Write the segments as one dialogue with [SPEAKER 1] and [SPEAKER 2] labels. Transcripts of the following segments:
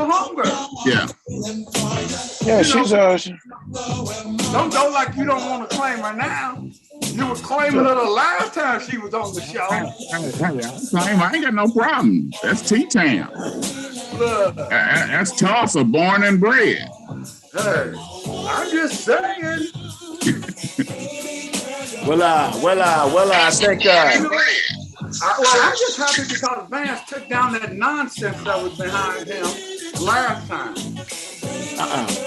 [SPEAKER 1] longer.
[SPEAKER 2] Yeah.
[SPEAKER 3] Yeah, she's
[SPEAKER 1] don't go like you don't want to claim her now. You were claiming her the last time she was on the show.
[SPEAKER 2] I ain't got no problem. That's T-Town. That's Tulsa, born and bred.
[SPEAKER 1] Hey, I'm just saying.
[SPEAKER 4] Well, I think.
[SPEAKER 1] I'm just happy because Vance took down that nonsense that was behind him last time.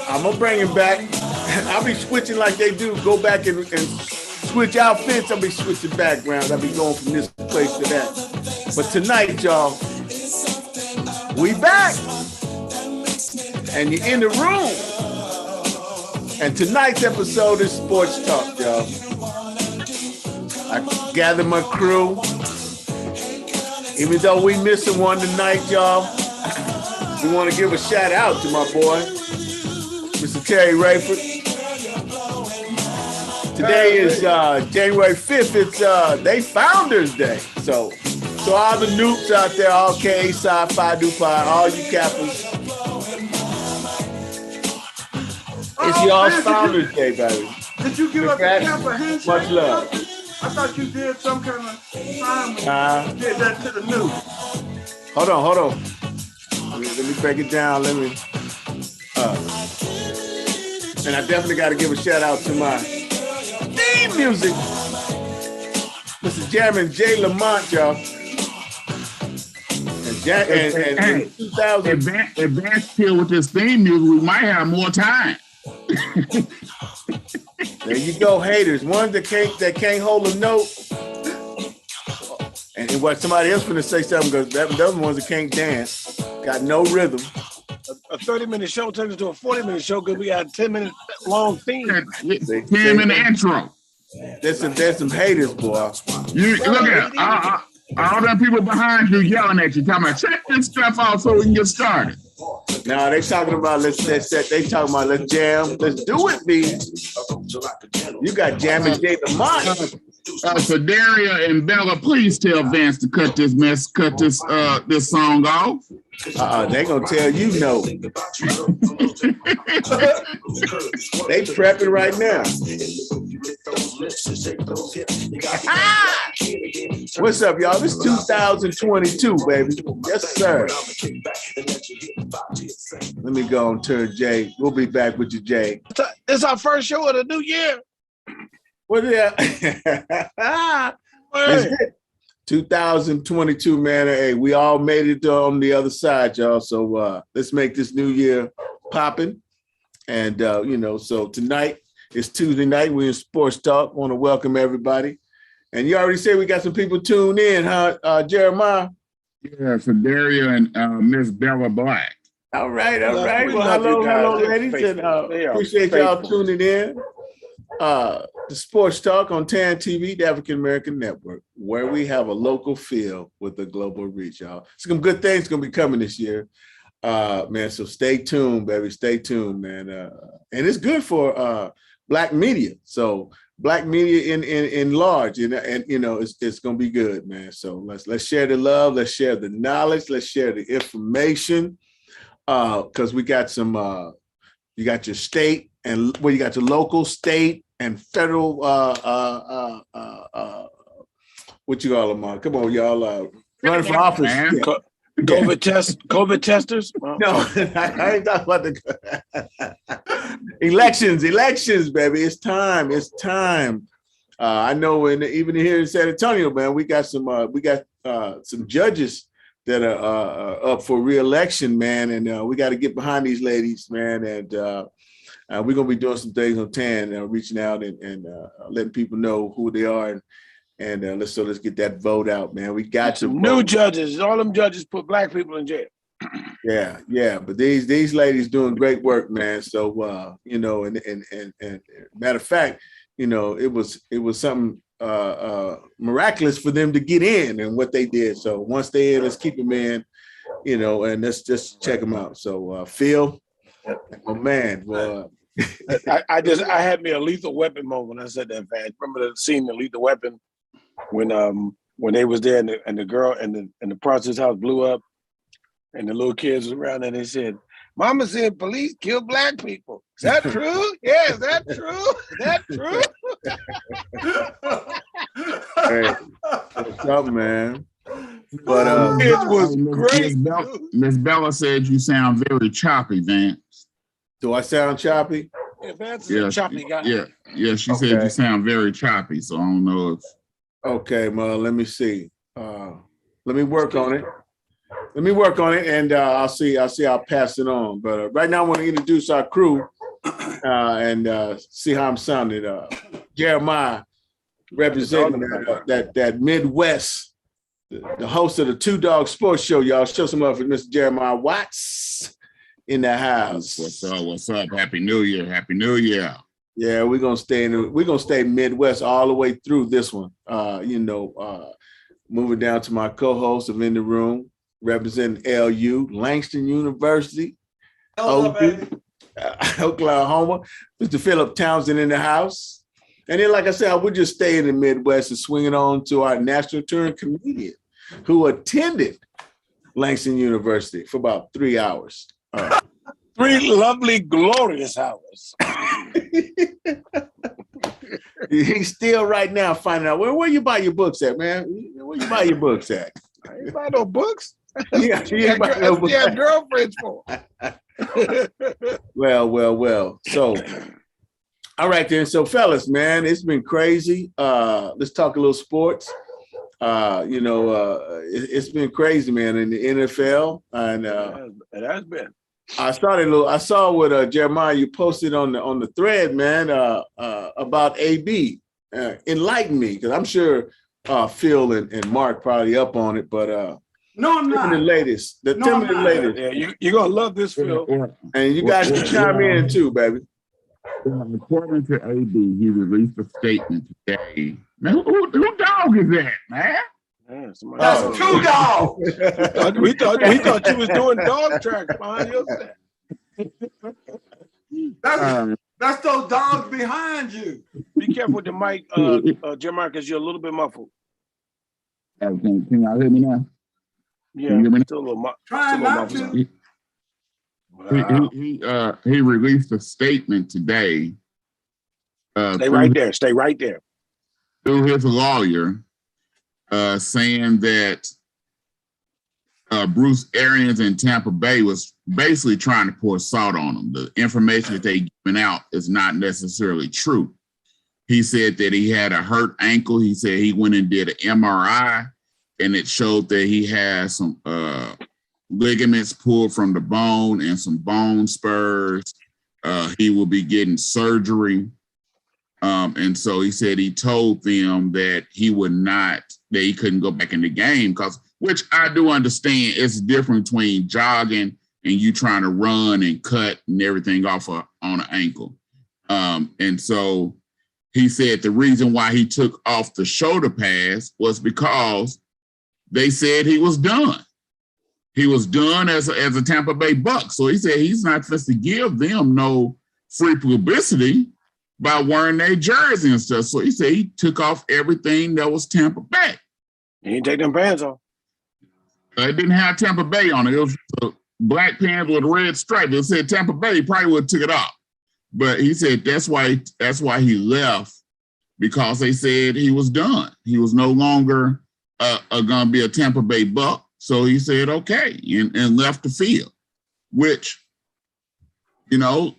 [SPEAKER 4] I'm gonna bring him back. I'll be switching like they do. Go back and switch outfits. I'll be switching backgrounds. I'll be going from this place to that. But tonight, y'all, we back, and you're in the room. And tonight's episode is Sports Talk, y'all. I gather my crew. Even though we missing one tonight, y'all, we want to give a shout out to my boy, Mr. Terry Rayford. Today is January 5th. It's they Founders Day. So all the noops out there, all K, Psi, Phi, Du Phi, all you Kappas. It's y'all's Founders Day, baby.
[SPEAKER 1] Did you give up the Kappa handshake?
[SPEAKER 4] Much love.
[SPEAKER 1] I thought you did some kind of time when you did that to the news.
[SPEAKER 4] Hold on. Let me break it down. And I definitely got to give a shout out to my theme music, Mr. Jammin' J. Lamont, y'all. And 2000.
[SPEAKER 2] If Vance here with this theme music, we might have more time.
[SPEAKER 4] There you go, haters. Ones that can't hold a note. And what somebody else finna say something because those ones that can't dance, got no rhythm.
[SPEAKER 3] A 30-minute show turns into a 40-minute show because we got a 10-minute long theme.
[SPEAKER 2] 10-minute intro.
[SPEAKER 4] There's some haters, boy.
[SPEAKER 2] You look at all them people behind you yelling at you, talking about check this stuff out so we can get started.
[SPEAKER 4] Now they talking about let's jam, let's do it, B. You got Jammin' J. Lamont.
[SPEAKER 2] So Daria and Bella, please tell Vance to cut this song off.
[SPEAKER 4] They gonna tell you no. They prepping right now. What's up, y'all? This 2022, baby. Yes, sir. Let me go and turn Jay. We'll be back with you, Jay.
[SPEAKER 3] It's our first show of the new year.
[SPEAKER 4] What is that? 2022, man. Hey, we all made it on the other side, y'all. So let's make this new year popping. And so tonight is Tuesday night. We're in Sports Talk. Want to welcome everybody. And you already said we got some people tuned in, huh, Jeremiah?
[SPEAKER 2] Yeah, so Daria and Miss Bella Black.
[SPEAKER 4] All right. Well, hello, ladies, and appreciate y'all tuning in. The Sports Talk on TAN TV, the African American Network, where we have a local feel with a global reach, y'all. Some good things gonna be coming this year, man. So stay tuned, baby. Stay tuned, man. And it's good for Black media. So Black media in large, and it's gonna be good, man. So let's share the love, let's share the knowledge, let's share the information, because we got some. You got your state and you got your local, state, and federal. What you call them? Come on, y'all. Running for office.
[SPEAKER 2] Yeah.
[SPEAKER 3] COVID testers?
[SPEAKER 4] No, I ain't talking about the elections, baby. It's time. I know, even here in San Antonio, man, we got some judges that are up for re-election, man, and we got to get behind these ladies, man, and we're gonna be doing some things on TAN, reaching out and letting people know who they are, and let's get that vote out, man. We got some
[SPEAKER 3] new judges. All them judges put Black people in jail.
[SPEAKER 4] Yeah, but these ladies doing great work, man. So and matter of fact, it was something miraculous for them to get in and what they did. So once they're in, let's keep them in, and let's just check them out. So Phil, oh man, well,
[SPEAKER 3] I had me a Lethal Weapon moment when I said that, man. Remember the scene in Lethal Weapon when they was there and the girl and the prostitute's house blew up and the little kids was around and they said, Mama said police kill black people. Is that true? Yeah, is that true? Is that true?
[SPEAKER 4] Hey, what's up, man? But
[SPEAKER 3] it was great.
[SPEAKER 2] Miss Bella said you sound very choppy, Vance.
[SPEAKER 4] Do I sound choppy?
[SPEAKER 3] Yeah, Vance is a choppy guy.
[SPEAKER 2] Yeah, she said you sound very choppy, so I don't know if.
[SPEAKER 4] Okay, well, let me see. Let me work on it. And I'll see. I'll pass it on. But right now, I want to introduce our crew and see how I'm sounding. Jeremiah, representing that Midwest, the host of the Two Dog Sports Show. Y'all show some love for Mr. Jeremiah Watts in the house.
[SPEAKER 2] What's up? Happy New Year! Happy New Year!
[SPEAKER 4] Yeah, we're gonna stay Midwest all the way through this one. Moving down to my co-host of In the Room, representing LU, Langston University, Oklahoma, Mr. Philip Townsend in the house. And then, like I said, I would just stay in the Midwest and swing it on to our national touring comedian who attended Langston University for about 3 hours.
[SPEAKER 3] 3 lovely, glorious hours.
[SPEAKER 4] He's still right now finding out where you buy your books at, man. Where you buy your books at?
[SPEAKER 3] I ain't buy no books.
[SPEAKER 4] Yeah,
[SPEAKER 3] girlfriends for.
[SPEAKER 4] Well. So, all right then. So, fellas, man, it's been crazy. Let's talk a little sports. It's been crazy, man, in the NFL, and
[SPEAKER 3] it has been.
[SPEAKER 4] I saw what Jeremiah you posted on the thread, man, about AB. Enlighten me, because I'm sure Phil and Mark probably up on it, but
[SPEAKER 1] no, I'm not.
[SPEAKER 4] The latest. Tell me the latest.
[SPEAKER 3] Yeah, you're gonna love this, Phil.
[SPEAKER 4] And you guys can chime in too, baby.
[SPEAKER 2] According to AB, he released a statement today. Man, who dog is that, man?
[SPEAKER 1] That's 2 dogs.
[SPEAKER 3] we thought you was doing dog tracks behind your set.
[SPEAKER 1] That's those dogs behind you.
[SPEAKER 3] Be careful with the mic, Jeremiah, because you're a little bit muffled.
[SPEAKER 2] Can y'all hear me now?
[SPEAKER 3] Yeah, still a little
[SPEAKER 1] Try not to.
[SPEAKER 2] He released a statement today.
[SPEAKER 3] Stay right there.
[SPEAKER 2] Through his lawyer, saying that Bruce Arians in Tampa Bay was basically trying to pour salt on him. The information that they given out is not necessarily true. He said that he had a hurt ankle. He said he went and did an MRI, and it showed that he had some ligaments pulled from the bone and some bone spurs. He will be getting surgery. And so he said he told them that he couldn't go back in the game, which I do understand. It's different between jogging and you trying to run and cut and everything off on an ankle. And so he said the reason why he took off the shoulder pads was because they said he was done. He was done as a Tampa Bay Buck. So he said he's not supposed to give them no free publicity by wearing their jersey and stuff. So he said he took off everything that was Tampa Bay.
[SPEAKER 3] He didn't take them pants off.
[SPEAKER 2] It didn't have Tampa Bay on it. It was black pants with a red stripe. It said Tampa Bay. He probably would have took it off. But he said that's why he left, because they said he was done. He was no longer going to be a Tampa Bay Buck. So he said, okay, and left the field, which, Phil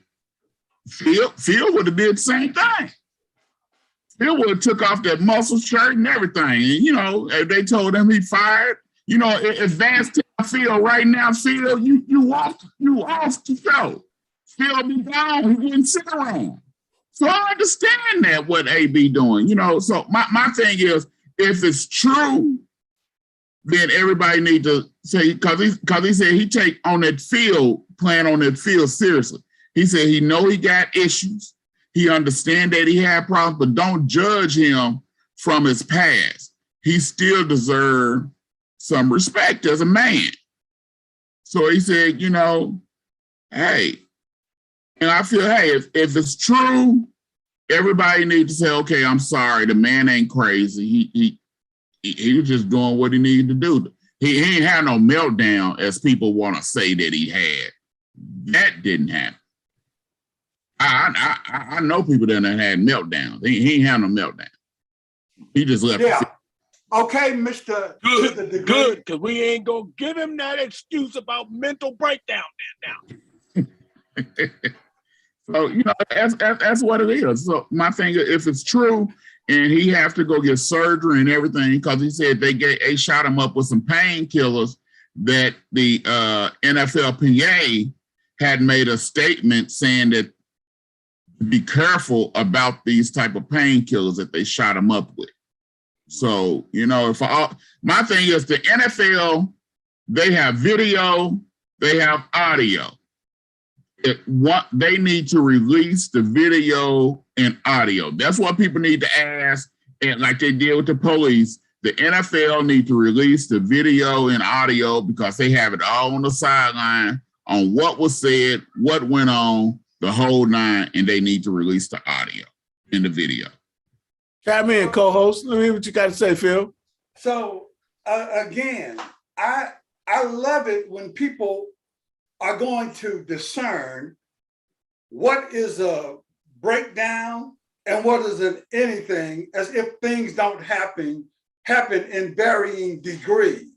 [SPEAKER 2] would have did the same thing. Phil would have took off that muscle shirt and everything. And, if they told him he fired, if Vance tell Phil right now, Phil, you off the show. Phil be gone, he wouldn't sit around. So I understand that what AB doing, So my thing is, if it's true, then everybody need to say, because he said he take on that field, playing on that field seriously. He said he know he got issues. He understand that he had problems, but don't judge him from his past. He still deserves some respect as a man. So he said, hey, and I feel, hey, if it's true, everybody needs to say, okay, I'm sorry, the man ain't crazy. He was just doing what he needed to do. He ain't had no meltdown, as people want to say that he had. That didn't happen. I know people that had meltdowns. He ain't had no meltdown. He just left.
[SPEAKER 1] Yeah. Okay, Mr.
[SPEAKER 3] Good, because we ain't gonna give him that excuse about mental breakdown now.
[SPEAKER 2] So that's what it is. So my thing, if it's true, and he has to go get surgery and everything, because he said they shot him up with some painkillers that the NFLPA had made a statement saying that be careful about these type of painkillers that they shot him up with. So, my thing is the NFL, they have video, they have audio. They need to release the video and audio. That's what people need to ask. And like they did with the police, the NFL need to release the video and audio because they have it all on the sideline on what was said, what went on, the whole nine, and they need to release the audio and the video.
[SPEAKER 4] Chime in, co-host. Let me hear what you got to say, Phil.
[SPEAKER 1] So again, I love it when people are going to discern what is a breakdown and what is an anything, as if things don't happen in varying degrees.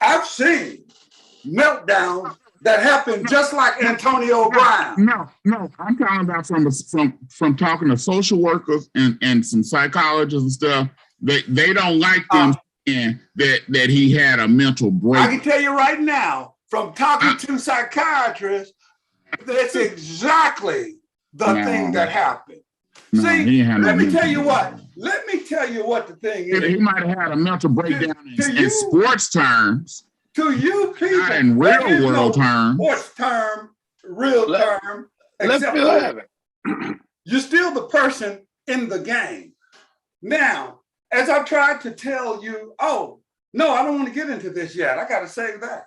[SPEAKER 1] I've seen meltdowns that happen just like Antonio Brown.
[SPEAKER 2] No, I'm talking about from talking to social workers and some psychologists and stuff. They don't like them saying that he had a mental break.
[SPEAKER 1] I can tell you right now, from talking to psychiatrists, that's exactly the thing that happened. See, let me tell you what the thing is.
[SPEAKER 2] He might have had a mental breakdown in sports terms.
[SPEAKER 1] To you people,
[SPEAKER 2] not in real world terms.
[SPEAKER 1] Sports term, real term. Except you're still the person in the game. Now, as I tried to tell you, no, I don't want to get into this yet. I got to save that.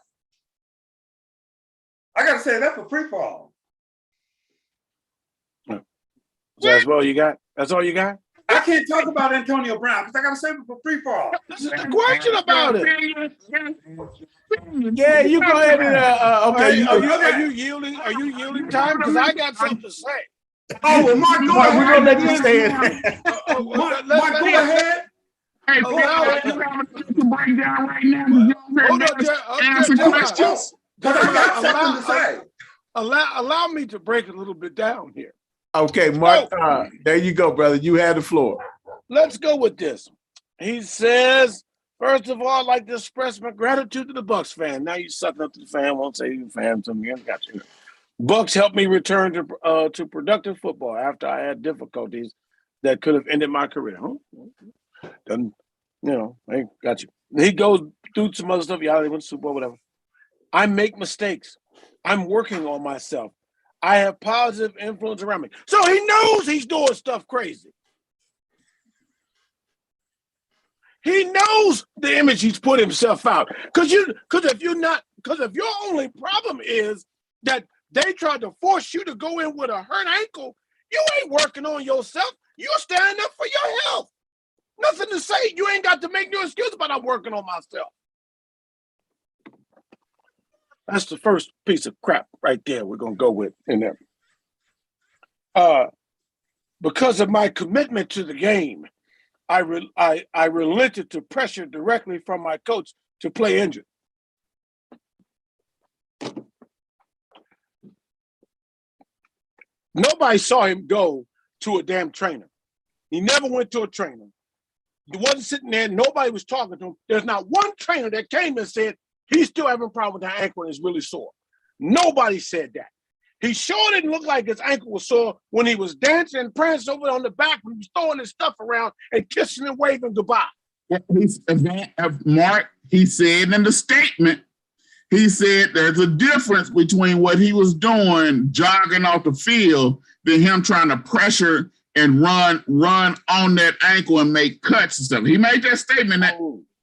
[SPEAKER 1] I got to save that for free-for-all.
[SPEAKER 3] So that's all you got? That's all you got?
[SPEAKER 1] I can't talk about Antonio Brown because I got to save it for free-for-all.
[SPEAKER 3] This is the question about it.
[SPEAKER 4] Yeah, you go ahead and
[SPEAKER 3] okay. Are you yielding time? Because I got something to say.
[SPEAKER 1] Oh, well, Mark, go ahead.
[SPEAKER 4] We're gonna let you stay in.
[SPEAKER 1] Mark, go ahead.
[SPEAKER 2] Hey, you break down right now. Answer questions.
[SPEAKER 1] Because I got something to say.
[SPEAKER 3] Allow me to break a little bit down here.
[SPEAKER 4] Okay, Mark, there you go, brother. You had the floor.
[SPEAKER 3] Let's go with this. He says, first of all, I'd like to express my gratitude to the Bucs fan. Now you sucking up to the fan. Won't say you fan to me. I got you. Bucs helped me return to productive football after I had difficulties that could have ended my career. Doesn't, I got you. He goes through some other stuff. Yeah, they went to Super Bowl, whatever. I make mistakes. I'm working on myself. I have positive influence around me. So he knows he's doing stuff crazy. He knows the image he's put himself out. Because if your only problem is that they tried to force you to go in with a hurt ankle, you ain't working on yourself. You're standing up for your health. Nothing to say. You ain't got to make no excuse about I'm working on myself. That's the first piece of crap right there we're going to go with in there. Because of my commitment to the game, I relented to pressure directly from my coach to play injured. Nobody saw him go to a damn trainer. He never went to a trainer. He wasn't sitting there. Nobody was talking to him. There's not one trainer that came and said, he's still having a problem with that ankle and it's really sore. Nobody said that. He sure didn't look like his ankle was sore when he was dancing and prancing over on the back when he was throwing his stuff around and kissing and waving goodbye.
[SPEAKER 2] Mark, he said in the statement, he said there's a difference between what he was doing, jogging off the field, than him trying to pressure and run on that ankle and make cuts and stuff. He made that statement.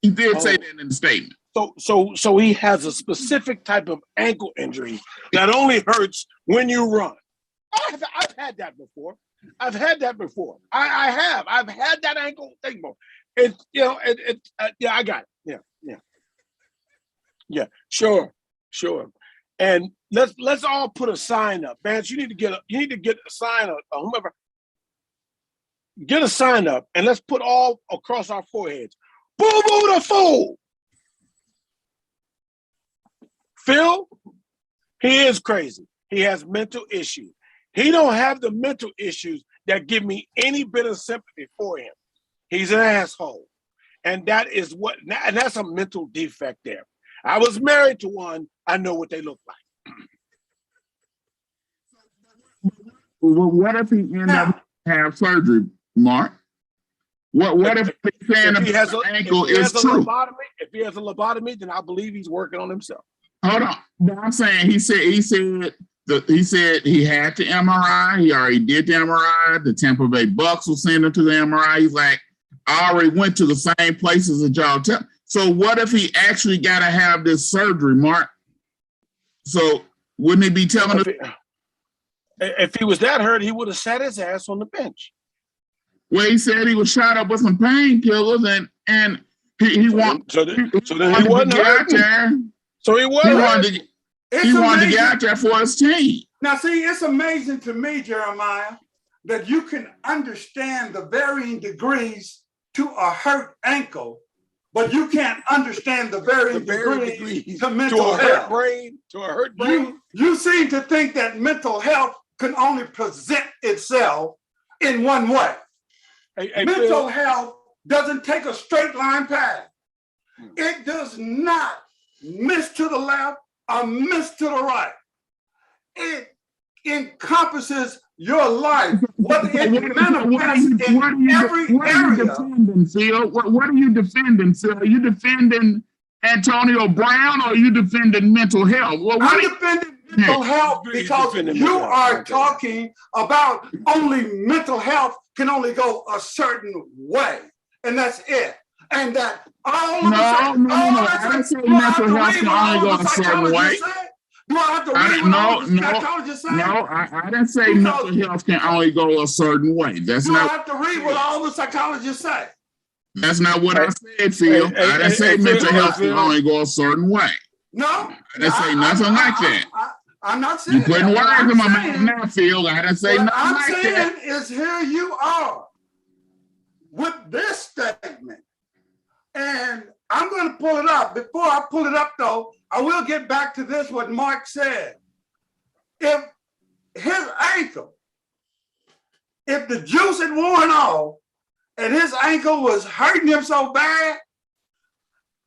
[SPEAKER 2] He did say that in the statement.
[SPEAKER 3] So he has a specific type of ankle injury that only hurts when you run. I've had that before. I have. I've had that ankle thing before. I got it. Yeah. Sure. And let's all put a sign up. Vance, you need to get a sign up, whomever. Get a sign up and let's put all across our foreheads. Boo boo the fool. Phil, he is crazy. He has mental issues. He don't have the mental issues that give me any bit of sympathy for him. He's an asshole. And that's a mental defect there. I was married to one. I know what they look like.
[SPEAKER 2] Well, what if he end up have surgery, Mark? What if he's saying the ankle is true?
[SPEAKER 3] If he has a lobotomy, then I believe he's working on himself.
[SPEAKER 2] Hold on. No, I'm saying he said he had the MRI. He already did the MRI. The Tampa Bay Bucks will send him to the MRI. He's like, I already went to the same places that y'all tell. So what if he actually got to have this surgery, Mark? So wouldn't he be telling us?
[SPEAKER 3] If he was that hurt, he would have sat his ass on the bench.
[SPEAKER 2] Well, he said he was shot up with some painkillers, and he wanted to get out there.
[SPEAKER 3] So he wanted
[SPEAKER 2] to get out there for his team.
[SPEAKER 1] Now, see, it's amazing to me, Jeremiah, that you can understand the varying degrees to a hurt ankle, but you can't understand the varying degrees to mental health.
[SPEAKER 3] To a hurt brain.
[SPEAKER 1] You seem to think that mental health can only present itself in one way. Mental health doesn't take a straight line path. It does not miss to the left or miss to the right. It encompasses your life. Whether it manifests in every area.
[SPEAKER 2] What are you defending, Phil? Are you defending Antonio Brown or are you defending mental health?
[SPEAKER 1] I'm defending mental health because you are talking about only mental health can only go a certain way. And that's it. And that all of
[SPEAKER 2] I didn't say mental health can only go a certain way.
[SPEAKER 1] Do I have to read what all the psychologists say?
[SPEAKER 2] No, I didn't say mental health can only go a certain way.
[SPEAKER 1] Do I have to read what all the psychologists say?
[SPEAKER 2] That's not what I said, Phil. I didn't say mental health can only go a certain way.
[SPEAKER 1] No.
[SPEAKER 2] I didn't say nothing like that.
[SPEAKER 1] I'm not saying
[SPEAKER 2] you putting words in my mouth now, Phil. I didn't say nothing like that.
[SPEAKER 1] What I'm saying is here you are with this statement. And I'm going to pull it up. Before I pull it up, though, I will get back to this, what Mark said. If his ankle, if the juice had worn off and his ankle was hurting him so bad,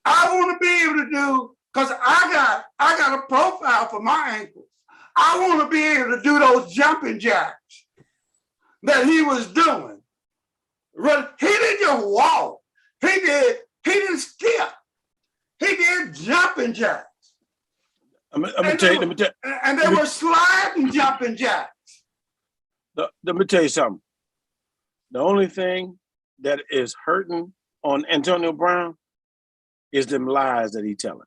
[SPEAKER 1] I want to be able to do, because I got a profile for my ankles. I want to be able to do those jumping jacks that he was doing. He didn't just walk. He didn't skip. He did jumping jacks.
[SPEAKER 3] Let me tell you.
[SPEAKER 1] And they were sliding jumping jacks.
[SPEAKER 3] Let me tell you something. The only thing that is hurting on Antonio Brown is them lies that he's telling.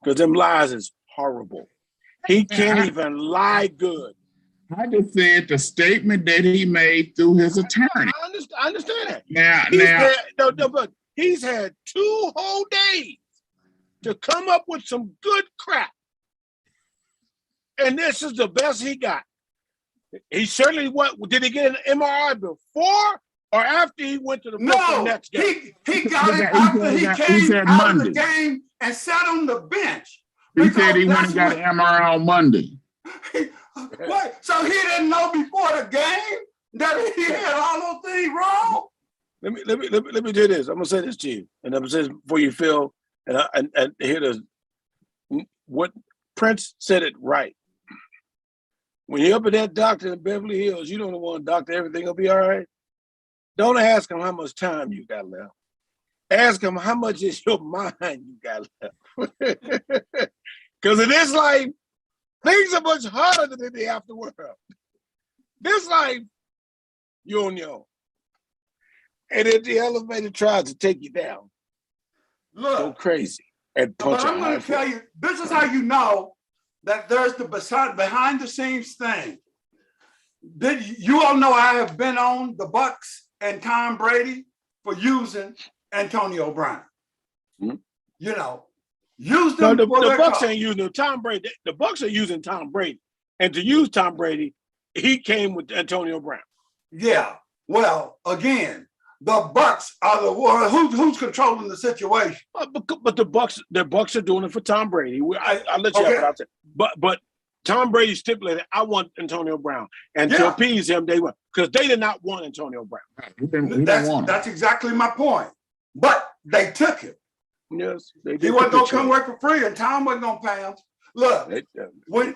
[SPEAKER 3] Because them lies is horrible. He can't even lie good.
[SPEAKER 2] I just said the statement that he made through his attorney.
[SPEAKER 3] I understand that. But he's had 2 whole days to come up with some good crap. And this is the best he got. He certainly did he get an MRI before or after he went to the next game?
[SPEAKER 1] He got it after he came out of the game and sat on the bench.
[SPEAKER 2] He said he went and got an MRI on Monday.
[SPEAKER 1] What? So he didn't know before the game that he had all those things wrong?
[SPEAKER 3] Let me do this. I'm gonna say this to you, and I'm gonna say this before you feel. And here it is. What Prince said it right. When you're up at that doctor in Beverly Hills, you don't want a doctor. Everything will be all right. Don't ask him how much time you got left. Ask him how much is your mind you got left. Because in this life, things are much harder than in the afterworld. This life, you're on your own. And if the elevator tries to take you down, go crazy and punch.
[SPEAKER 1] But I'm going to tell you, this is how you know that there's the behind the scenes thing. You all know I have been on the Bucks and Tom Brady for using Antonio Brown. Mm-hmm. You know, Use them
[SPEAKER 3] the
[SPEAKER 1] for their
[SPEAKER 3] Bucks
[SPEAKER 1] cause.
[SPEAKER 3] ain't using Tom Brady. The Bucks are using Tom Brady, and to use Tom Brady, he came with Antonio Brown.
[SPEAKER 1] Yeah. Well, again, the Bucks are the one who's controlling the situation.
[SPEAKER 3] But the Bucks are doing it for Tom Brady. I'll let you have what I said. But Tom Brady stipulated, I want Antonio Brown, and to appease him, they went because they did not want Antonio Brown.
[SPEAKER 1] That's exactly my point. But they took him.
[SPEAKER 3] Yes,
[SPEAKER 1] he wasn't gonna come work for free, and Tom wasn't gonna pay him. Look,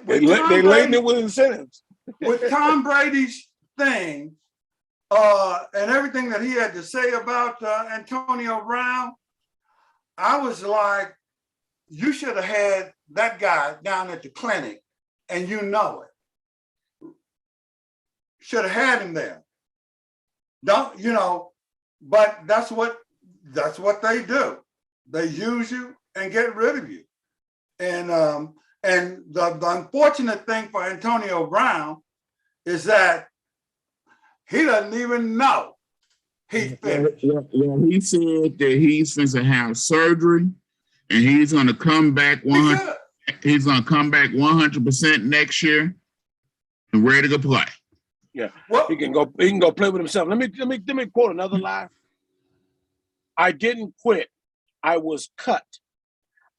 [SPEAKER 3] they laden it with incentives.
[SPEAKER 1] With Tom Brady's thing, and everything that he had to say about Antonio Brown, I was like, you should have had that guy down at the clinic, and you know it. Should have had him there. Don't but that's what they do. They use you and get rid of you. And the unfortunate thing for Antonio Brown is that he doesn't even know he's finished.
[SPEAKER 2] Well, he said that he's going to have surgery and he's going to come back 100. He's going to come back 100% next year and ready to play.
[SPEAKER 3] Yeah, he can go play with himself. Let me quote another lie. I didn't quit. I was cut.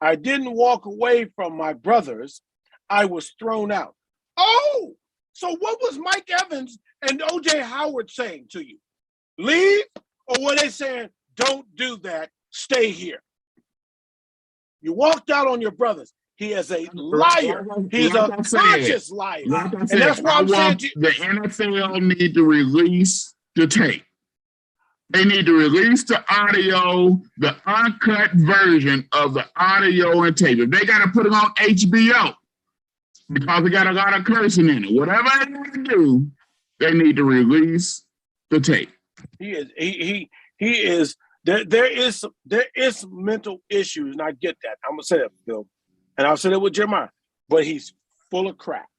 [SPEAKER 3] I didn't walk away from my brothers. I was thrown out. Oh, so what was Mike Evans and O.J. Howard saying to you? Leave? Or were they saying, don't do that, stay here? You walked out on your brothers. He is a liar. He's a conscious liar. And that's why I'm saying
[SPEAKER 2] the NFL need to release the tape. They need to release the audio, the uncut version of the audio and tape. If they got to put it on HBO because it got a lot of cursing in it, whatever they need to do, they need to release the tape.
[SPEAKER 3] He is. There is mental issues, and I get that. I'm gonna say that, Bill, and I'll say that with Jeremiah. But he's full of crap,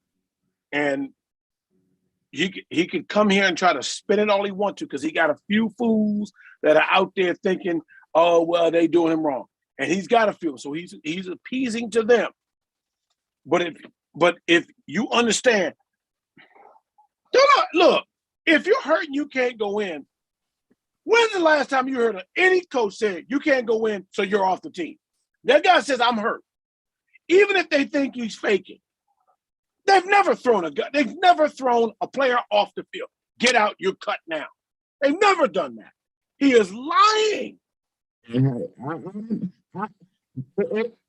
[SPEAKER 3] and he can come here and try to spin it all he wants to because he got a few fools that are out there thinking, oh well, they doing him wrong, and he's got a few, so he's appeasing to them. But if you understand, look, if you're hurting, you can't go in. When's the last time you heard any coach say you can't go in, so you're off the team? That guy says I'm hurt, even if they think he's faking. They've never thrown a player off the field. Get out, you're cut now. They've never done that. He is lying.
[SPEAKER 2] It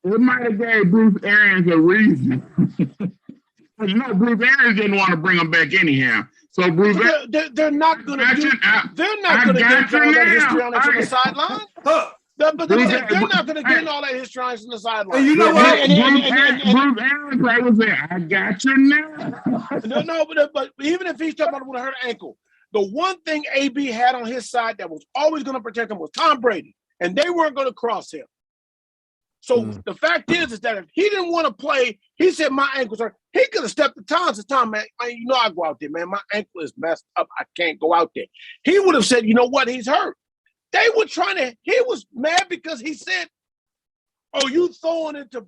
[SPEAKER 2] might have gave Bruce Arians a reason. Bruce Arians didn't want to bring him back anyhow. So Bruce,
[SPEAKER 3] they're not going to do. They're not going to get all that history on the sideline. But they're not going to get all that history on the sideline.
[SPEAKER 1] You know what?
[SPEAKER 2] Bruce Arians probably say, "I got you now."
[SPEAKER 3] No, but even if he's talking about with a hurt ankle, the one thing AB had on his side that was always going to protect him was Tom Brady, and they weren't going to cross him. So the fact is that if he didn't want to play, he said my ankle's hurt. He could have stepped to Tom and said, Tom, man, you know I go out there, man. My ankle is messed up. I can't go out there. He would have said, you know what? He's hurt. They were he was mad because he said, oh, you throwing it to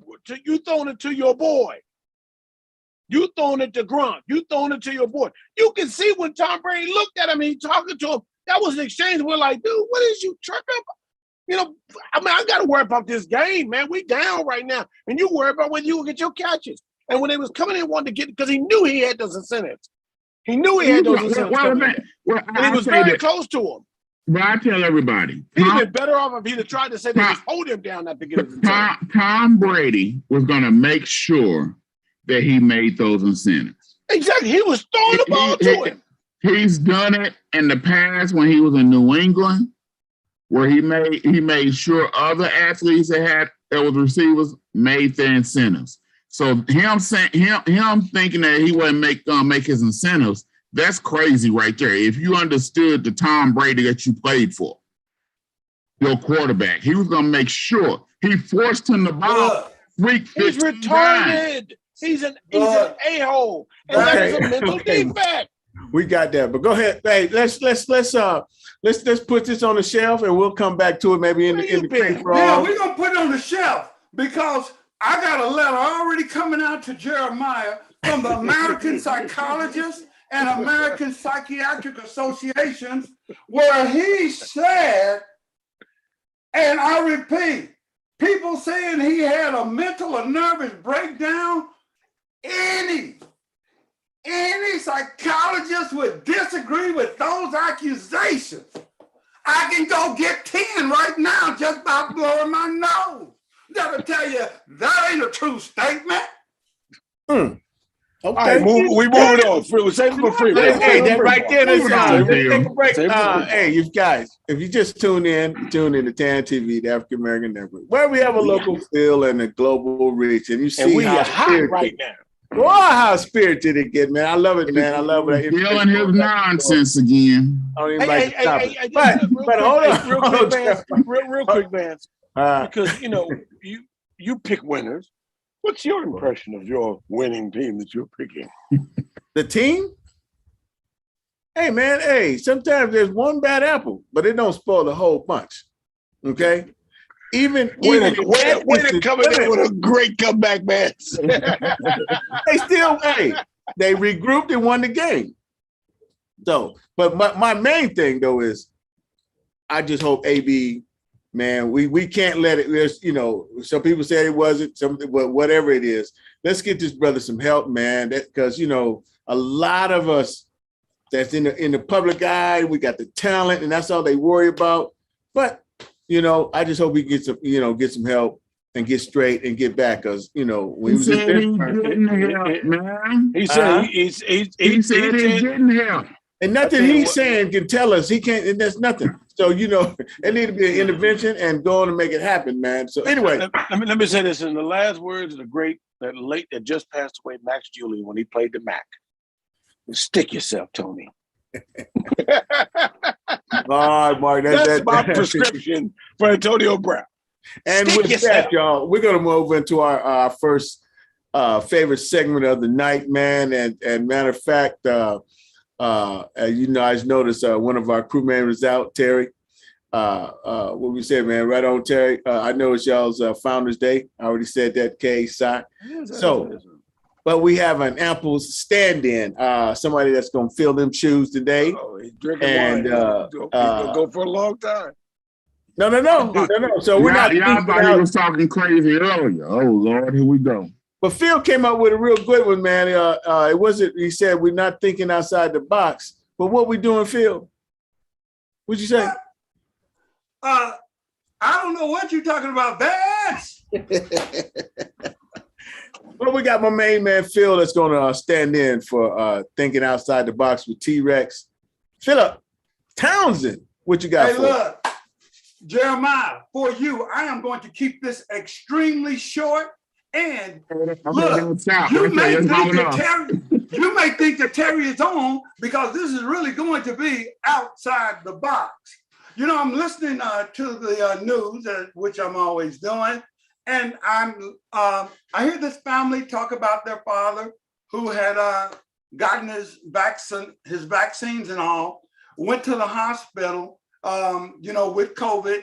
[SPEAKER 3] your boy. You throwing it to Gronk. You throwing it to your boy. You can see when Tom Brady looked at him and he talking to him, that was an exchange. We're like, dude, what is you tripping about? You know, I mean, I got to worry about this game, man. We down right now. And you worry about whether you will get your catches. And when they was coming in, wanted to get, because he knew he had those incentives. He knew he had those incentives. And he was very close to him.
[SPEAKER 2] But I tell everybody.
[SPEAKER 3] He'd have been better off if he'd have tried to say they just hold him down not to get his incentives.
[SPEAKER 2] Tom Brady was going to make sure that he made those incentives.
[SPEAKER 3] Exactly. He was throwing the ball to him.
[SPEAKER 2] He's done it in the past when he was in New England, where he made sure other athletes that was receivers made their incentives. So him thinking that he wasn't make his incentives, that's crazy right there. If you understood the Tom Brady that you played for, your quarterback, he was gonna make sure he forced him the ball.
[SPEAKER 3] He's retarded. He's an a-hole, and that's a mental defect.
[SPEAKER 4] We got that, but go ahead. Hey, let's put this on the shelf, and we'll come back to it maybe in the
[SPEAKER 1] Yeah, we're gonna put it on the shelf. because I got a letter already coming out to Jeremiah from the American Psychologists and American Psychiatric Associations, where he said, and I repeat, people saying he had a mental or nervous breakdown, any psychologist would disagree with those accusations. I can go get 10 right now just by blowing my nose. That'll tell you that ain't a true statement.
[SPEAKER 4] Okay.
[SPEAKER 3] All right, we move it on. Save it for free.
[SPEAKER 4] Hey, that right there. Let's take a break.
[SPEAKER 3] Save it for free.
[SPEAKER 4] Hey, you guys, if you just tune in to TAN TV, the African American Network, where we have a local feel and a global reach, and you see
[SPEAKER 3] we
[SPEAKER 4] how
[SPEAKER 3] are hot right now.
[SPEAKER 4] Boy, how spirited it get, man. I love it, man. I love it.
[SPEAKER 2] Feeling his nonsense again.
[SPEAKER 4] I don't even like the topic. But hold on.
[SPEAKER 3] Real quick, Vance. Because, you pick winners. What's your impression of your winning team that you're picking?
[SPEAKER 4] The team? Hey, man, sometimes there's one bad apple, but it don't spoil the whole bunch. Okay? Even
[SPEAKER 3] coming in with a great comeback, man.
[SPEAKER 4] They still, they regrouped and won the game. So, but my main thing though is, I just hope AB, man, we can't let it. There's, some people say it wasn't, but whatever it is, let's get this brother some help, man. Because a lot of us that's in the public eye, we got the talent, and that's all they worry about. But I just hope he gets some, get some help and get straight and get back. Cause when he was
[SPEAKER 2] getting help, man.
[SPEAKER 3] He said he's
[SPEAKER 2] getting help.
[SPEAKER 4] And nothing he's saying can tell us he can't, and that's nothing. So, there need to be an intervention and go on and make it happen, man. So anyway.
[SPEAKER 3] Let me say this in the last words of that just passed away, Max Julian, when he played the Mac. Stick yourself, Tony.
[SPEAKER 4] All right, Mark.
[SPEAKER 3] That's my prescription for Antonio Brown.
[SPEAKER 4] And with that, y'all, we're going to move into our first favorite segment of the night, man. And matter of fact, I just noticed one of our crew members out, Terry. What we said, man, right on, Terry. I know it's y'all's Founders Day. I already said that, K-Sci. But we have an ample stand-in, somebody that's going to fill them shoes today.
[SPEAKER 3] Oh, he's drinking wine. He's gonna go for a long time.
[SPEAKER 4] No. So we're not.
[SPEAKER 2] Y'all thought he was talking crazy earlier. Oh Lord, here we go.
[SPEAKER 4] But Phil came up with a real good one, man. It wasn't. He said we're not thinking outside the box. But what we doing, Phil? What'd you say?
[SPEAKER 1] I don't know what you're talking about, Vance.
[SPEAKER 4] Well, we got my main man, Phil, that's going to stand in for thinking outside the box with T-Rex. Philip Townsend, what you got for
[SPEAKER 1] look, Jeremiah, for you, I am going to keep this extremely short. And look, you may think that Terry is on because this is really going to be outside the box. I'm listening to the news, which I'm always doing. And I hear this family talk about their father who had gotten his vaccines and all, went to the hospital, with COVID,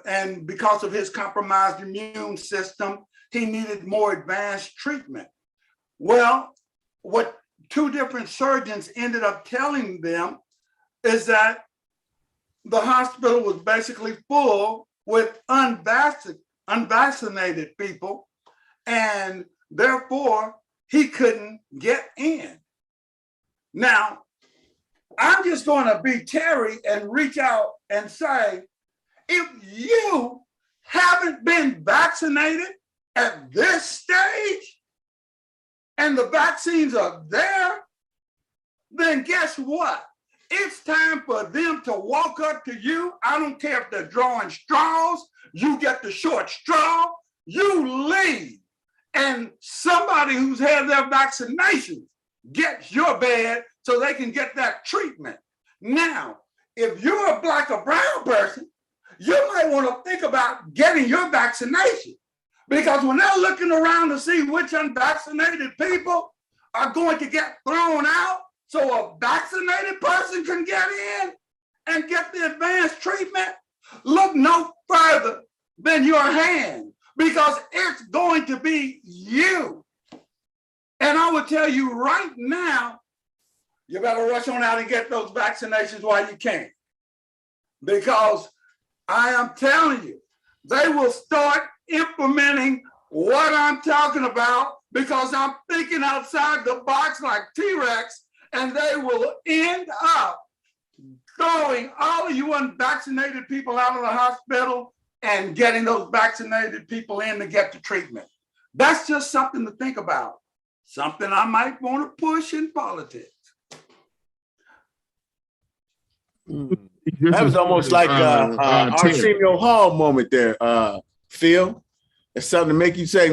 [SPEAKER 1] and because of his compromised immune system, he needed more advanced treatment. Well, what two different surgeons ended up telling them is that the hospital was basically full with unvaccinated people, and therefore he couldn't get in. Now, I'm just going to be Terry and reach out and say, if you haven't been vaccinated at this stage and the vaccines are there, then guess what? It's time for them to walk up to you. I don't care if they're drawing straws. You get the short straw, you leave. And somebody who's had their vaccinations gets your bed so they can get that treatment. Now, if you're a Black or brown person, you might want to think about getting your vaccination, because when they're looking around to see which unvaccinated people are going to get thrown out so a vaccinated person can get in and get the advanced treatment, look no further than your hand. because it's going to be you. And I will tell you right now, you better rush on out and get those vaccinations while you can. Because I am telling you, they will start implementing what I'm talking about because I'm thinking outside the box like T-Rex, and they will end up throwing all of you unvaccinated people out of the hospital and getting those vaccinated people in to get the treatment. That's just something to think about. Something I might want to push in politics.
[SPEAKER 4] That was almost like Arsenio Hall moment there, Phil. It's something to make you say,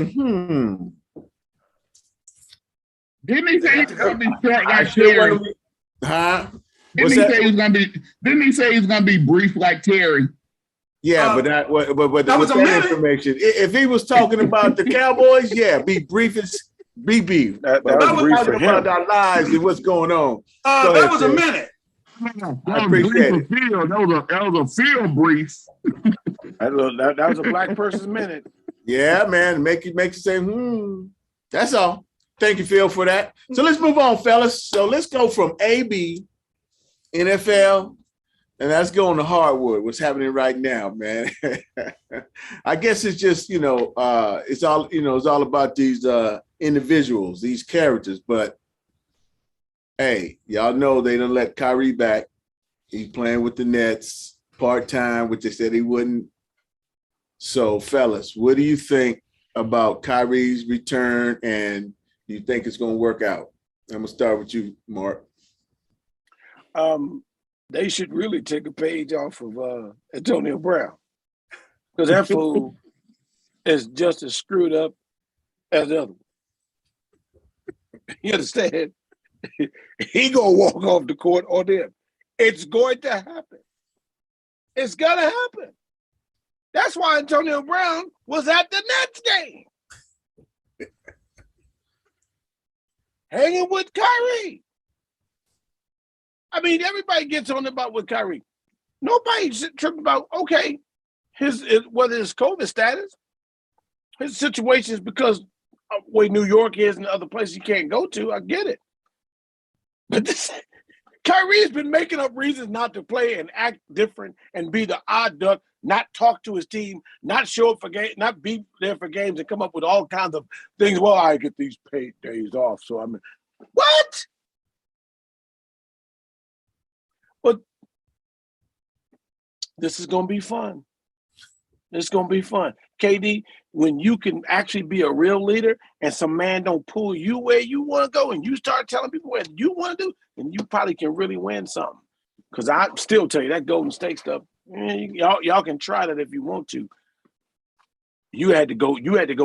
[SPEAKER 2] Didn't he say he's gonna be short like Terry? Didn't he say he's gonna be brief like Terry?
[SPEAKER 4] Yeah, but that was that information. If he was talking about the Cowboys, yeah, be brief as be beef.
[SPEAKER 3] That was brief for him.
[SPEAKER 4] About our lives and what's going on.
[SPEAKER 1] That was a minute.
[SPEAKER 4] I appreciate it.
[SPEAKER 2] That was a field brief.
[SPEAKER 3] That was a black person's minute.
[SPEAKER 4] Yeah, man. Make you say, That's all. Thank you, Phil, for that. So let's move on, fellas. So let's go from AB, NFL, and let's go on to hardwood. What's happening right now, man? I guess it's just, it's all about these individuals, these characters. But hey, y'all know they done let Kyrie back. He's playing with the Nets part-time, which they said he wouldn't. So, fellas, what do you think about Kyrie's return, and do you think it's going to work out? I'm going to start with you, Mark.
[SPEAKER 3] They should really take a page off of Antonio Brown, because that fool is just as screwed up as the other one. You understand? He gonna walk off the court on them. It's going to happen. It's gonna happen. That's why Antonio Brown was at the Nets game, hanging with Kyrie. I mean, everybody gets on about with Kyrie. Nobody's tripping about, okay, whether it's COVID status, his situation is because of where New York is and other places you can't go to. I get it. But Kyrie has been making up reasons not to play and act different and be the odd duck, not talk to his team, not show up for games, not be there for games, and come up with all kinds of things. Well, I get these paid days off, so I mean, what? But this is going to be fun. It's going to be fun. KD, when you can actually be a real leader and some man don't pull you where you want to go and you start telling people what you want to do, then you probably can really win something. Because I still tell you, that Golden State stuff, y'all can try that if you want to. You had to go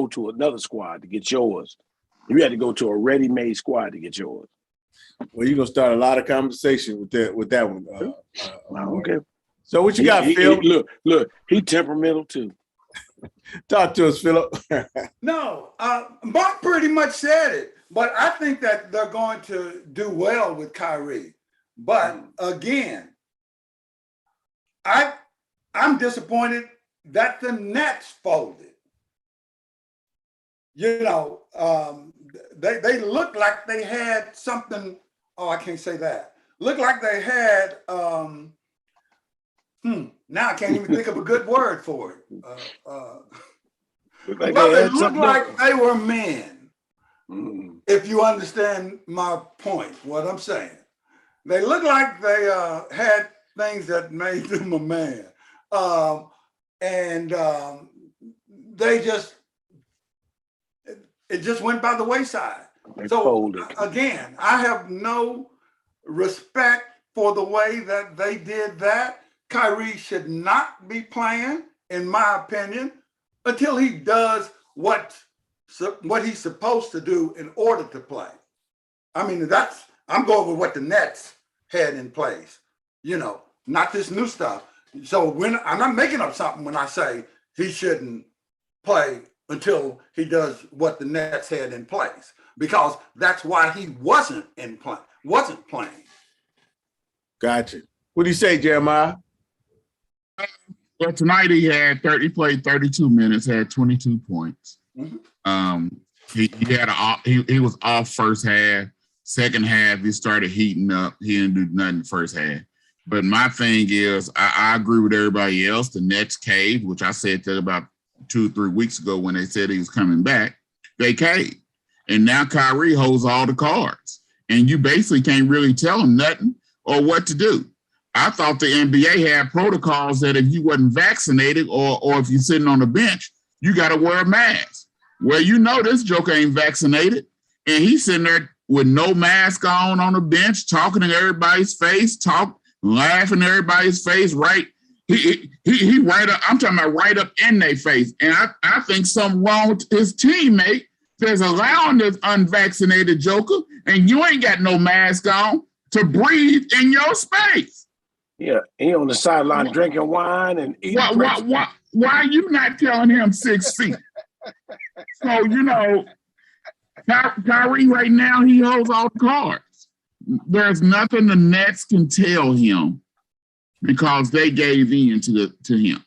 [SPEAKER 3] to another squad to get yours. You had to go to a ready-made squad to get yours.
[SPEAKER 4] Well, you're going to start a lot of conversation with that one.
[SPEAKER 3] Okay.
[SPEAKER 4] So what you got, Phil?
[SPEAKER 3] Look, he temperamental too.
[SPEAKER 4] Talk to us, Philip.
[SPEAKER 1] No, Mark pretty much said it, but I think that they're going to do well with Kyrie. But again, I'm disappointed that the Nets folded. They looked like they had something. Oh, I can't say that. Looked like they had. Now I can't even think of a good word for it. But they looked like they were men. If you understand my point, what I'm saying. They looked like they had things that made them a man. It just went by the wayside. Again, I have no respect for the way that they did that. Kyrie should not be playing, in my opinion, until he does what he's supposed to do in order to play. I mean, I'm going with what the Nets had in place, not this new stuff. So I'm not making up something when I say he shouldn't play until he does what the Nets had in place, because that's why he wasn't playing.
[SPEAKER 4] Gotcha. What do you say, Jeremiah?
[SPEAKER 2] Well, tonight he played 32 minutes, had 22 points.
[SPEAKER 1] Mhm.
[SPEAKER 2] He was off first half. Second half, he started heating up. He didn't do nothing first half. But my thing is, I agree with everybody else. The Nets caved, which I said that about 2 or 3 weeks ago when they said he was coming back. They caved. And now Kyrie holds all the cards. And you basically can't really tell him nothing or what to do. I thought the NBA had protocols that if you wasn't vaccinated or if you're sitting on the bench, you got to wear a mask. Well, you know this joker ain't vaccinated. And he's sitting there with no mask on the bench, talking in everybody's face, laughing in everybody's face, right? He right up, I'm talking about right up in their face. And I think something wrong with his teammate that's allowing this unvaccinated joker, and you ain't got no mask on to breathe in your space.
[SPEAKER 3] Yeah, he on the sideline drinking wine and eating.
[SPEAKER 2] Why are you not telling him 6 feet? So, you know, Kyrie right now, he holds all the cards. There's nothing the Nets can tell him because they gave in to him.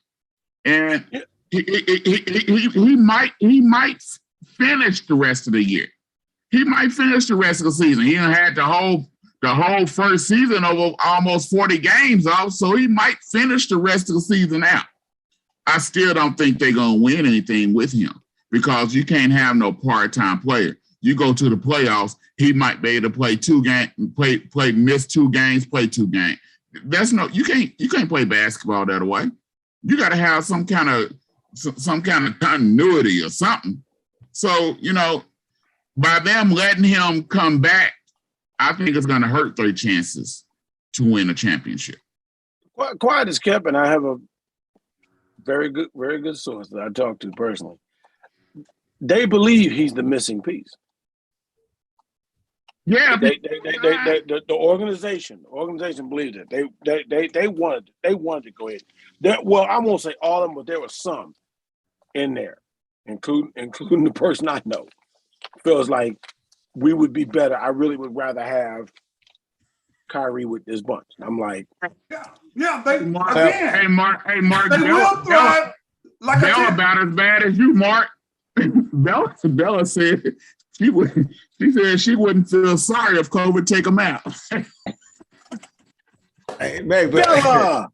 [SPEAKER 2] And he might finish the rest of the year. He might finish the rest of the season. He done had the whole first season over almost 40 games off, so he might finish the rest of the season out. I still don't think they're going to win anything with him because you can't have no part-time player. You go to the playoffs, he might be able to play 2 games, miss 2 games, play 2 games. You can't play basketball that way. You got to have some kind of continuity or something. So, you know, by them letting him come back, I think it's going to hurt their chances to win a championship.
[SPEAKER 3] Quiet as kept, and I have a very good source that I talked to personally. They believe he's the missing piece.
[SPEAKER 2] Yeah,
[SPEAKER 3] the organization believed it. They wanted to go ahead. Well, I won't say all of them, but there was some in there, including the person I know. Feels like we would be better. I really would rather have Kyrie with this bunch. I'm like,
[SPEAKER 1] yeah. They Mark,
[SPEAKER 2] Mark,
[SPEAKER 1] they will thrive. Like
[SPEAKER 2] Bella about as bad as you, Mark. Bella said she said she wouldn't feel sorry if COVID take them out.
[SPEAKER 4] Hey, man,
[SPEAKER 3] Bella.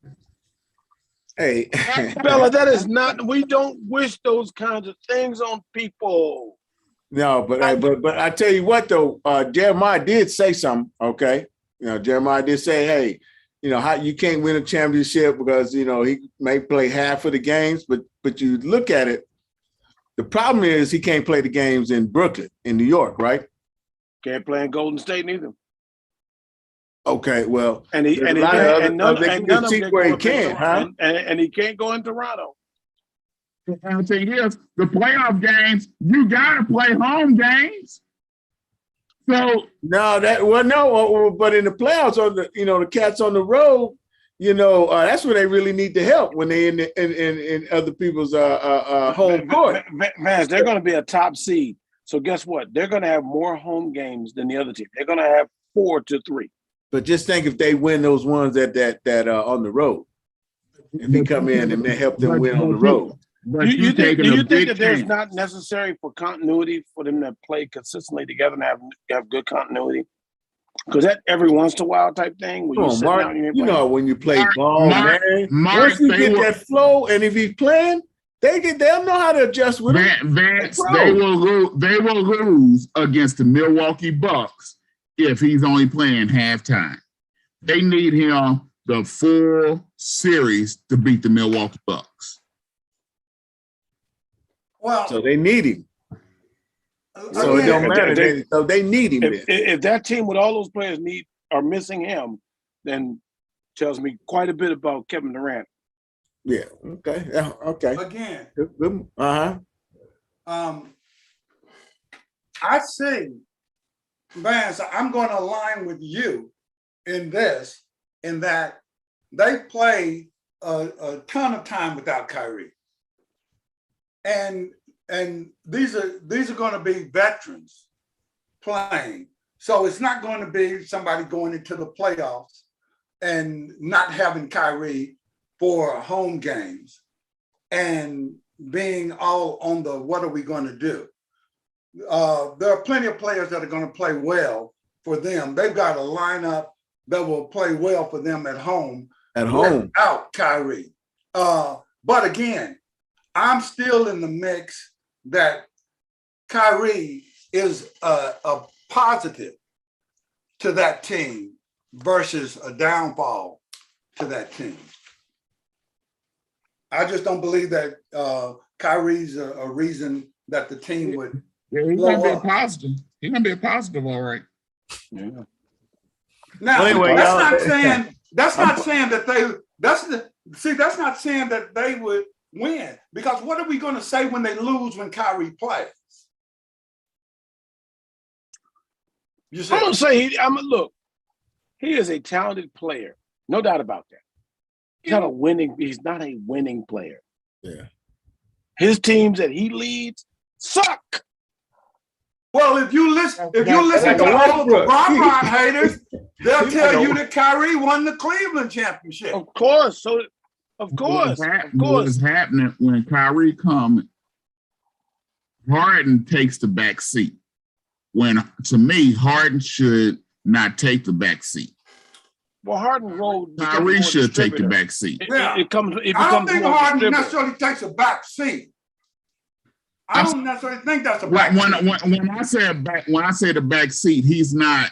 [SPEAKER 4] Hey,
[SPEAKER 3] Bella, that is not. We don't wish those kinds of things on people.
[SPEAKER 4] No, but I tell you what though, Jeremiah did say something. Okay, you know, Jeremiah did say, hey, you know, how you can't win a championship because you know he may play half of the games, but you look at it. The problem is he can't play the games in Brooklyn, in New York, right?
[SPEAKER 3] Can't play in Golden State neither.
[SPEAKER 4] Okay, well,
[SPEAKER 3] and he can't go in Toronto.
[SPEAKER 2] And the thing is, the playoff games, you gotta play home games. So
[SPEAKER 4] but in the playoffs, on the Cats on the road, that's when they really need the help when they in other people's home court.
[SPEAKER 3] Vance, they're going to be a top seed. So guess what? They're going to have more home games than the other team. They're going to have 4 to 3.
[SPEAKER 4] But just think if they win those ones that on the road, if he come in and help them win on the road.
[SPEAKER 3] Do you think that there's not necessary for continuity for them to play consistently together and have good continuity? Because that every once in a while type thing.
[SPEAKER 4] Mark, when you play ball, man. Once you get that flow, and if he's playing, they'll know how to adjust with him.
[SPEAKER 2] Vance, they will lose against the Milwaukee Bucks if he's only playing halftime. They need him the full series to beat the Milwaukee Bucks.
[SPEAKER 1] Well,
[SPEAKER 4] so they need him. So it don't matter. So they need him.
[SPEAKER 3] If that team with all those players are missing him, then tells me quite a bit about Kevin Durant.
[SPEAKER 4] Yeah. Okay. Yeah. Okay.
[SPEAKER 1] Again. I see, Vance, I'm going to align with you in that they play a ton of time without Kyrie. And these are going to be veterans playing. So it's not going to be somebody going into the playoffs and not having Kyrie for home games and being all on the what are we going to do. There are plenty of players that are going to play well for them. They've got a lineup that will play well for them at home. Without Kyrie. But again, I'm still in the mix that Kyrie is a positive to that team versus a downfall to that team. I just don't believe that Kyrie's a reason that the team would.
[SPEAKER 2] Yeah, he's gonna be a positive. He's gonna be a positive, all right. Yeah.
[SPEAKER 1] Now, anyway, that's not saying that they would win, because what are we going to say when they lose when Kyrie plays?
[SPEAKER 3] I'm gonna say look, he is a talented player, no doubt about that. He's not a winning player.
[SPEAKER 4] Yeah.
[SPEAKER 3] His teams that he leads suck.
[SPEAKER 1] Well, if you listen to all the Bron haters, they'll tell you that Kyrie won the Cleveland championship.
[SPEAKER 3] Of course. What
[SPEAKER 2] is happening when Kyrie comes, Harden takes the back seat. When, to me, Harden should not take the back seat.
[SPEAKER 3] Well, Harden rolled.
[SPEAKER 2] Kyrie should take the back seat.
[SPEAKER 1] Yeah. I don't think Harden necessarily takes a back seat. I don't necessarily think that's a back seat.
[SPEAKER 2] When I say the back seat, he's not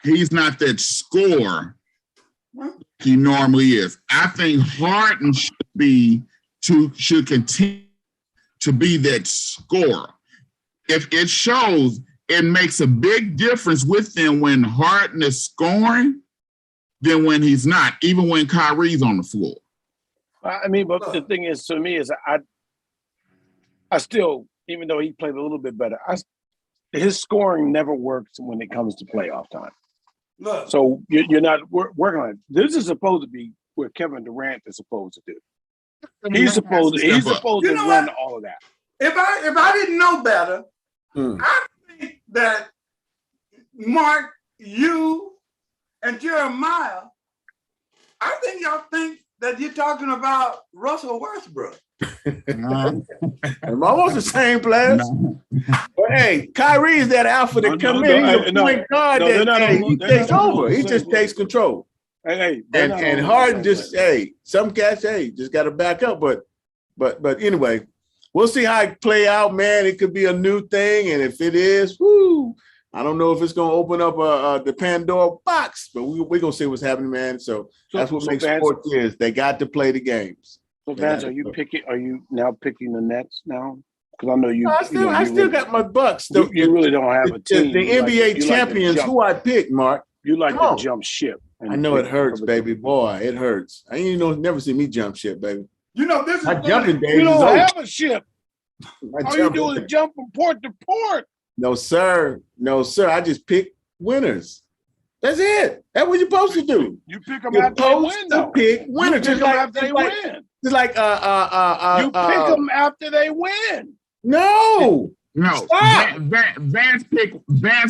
[SPEAKER 2] that scorer he normally is. I think Harden should continue to be that scorer. If it shows, it makes a big difference with them when Harden is scoring than when he's not, even when Kyrie's on the floor.
[SPEAKER 3] I mean, but the thing is, to me, is I still, even though he played a little bit better, his scoring never works when it comes to playoff time.
[SPEAKER 1] Look,
[SPEAKER 3] so you're not working on it. This is supposed to be what Kevin Durant is supposed to do. He's supposed to run all of that.
[SPEAKER 1] If I didn't know better, I think that Mark, you, and Jeremiah, I think y'all think that you're talking about Russell Westbrook.
[SPEAKER 4] I'm almost the same players. No. But hey, Kyrie is that alpha that come in. He's a point guard that he takes over. He just takes control. And Harden just some cats just got to back up. But anyway, we'll see how it play out, man. It could be a new thing, and if it is, I don't know if it's going to open up the Pandora box, but we're going to see what's happening, man. So that's what makes sports is. They got to play the games.
[SPEAKER 3] So Vance, are you now picking the Nets now? Because I know you.
[SPEAKER 4] I still got my Bucks.
[SPEAKER 3] You really don't have a team.
[SPEAKER 4] The NBA champions, who I picked, Mark.
[SPEAKER 3] You like to jump ship.
[SPEAKER 4] I know it hurts, baby. Boy, it hurts. I ain't never see me jump ship, baby.
[SPEAKER 1] This is
[SPEAKER 4] my jumping days.
[SPEAKER 3] You don't have a ship. All you do is jump from port to port.
[SPEAKER 4] No, sir. I just pick winners. That's it. That's what you're supposed to do.
[SPEAKER 3] You pick them after they win, though.
[SPEAKER 4] Pick winners.
[SPEAKER 3] Just like after they win.
[SPEAKER 4] It's like
[SPEAKER 3] you pick them after they win.
[SPEAKER 4] No.
[SPEAKER 2] Vance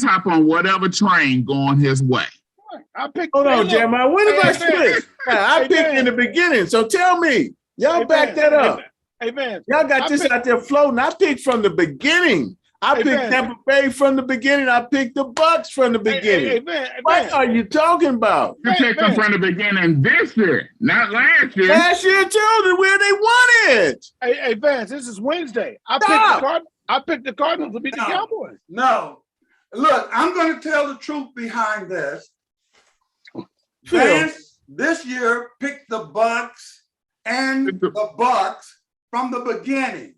[SPEAKER 2] hop on whatever train going his way.
[SPEAKER 3] I picked.
[SPEAKER 4] Hold on, Jeremiah. When did I split? I picked in the beginning. So tell me, y'all back that up.
[SPEAKER 3] Hey, man.
[SPEAKER 4] Y'all got this out there floating. I picked from the beginning. I picked Tampa Bay from the beginning. I picked the Bucks from the beginning. What are you talking about?
[SPEAKER 2] You picked them from the beginning this year, not last year.
[SPEAKER 4] Last year too, where they won it.
[SPEAKER 3] Hey, Vance, this is Wednesday. I picked the Cardinals to beat the Cowboys.
[SPEAKER 1] No. Look, I'm going to tell the truth behind this. Vance this year picked the Bucks and the Bucks from the beginning.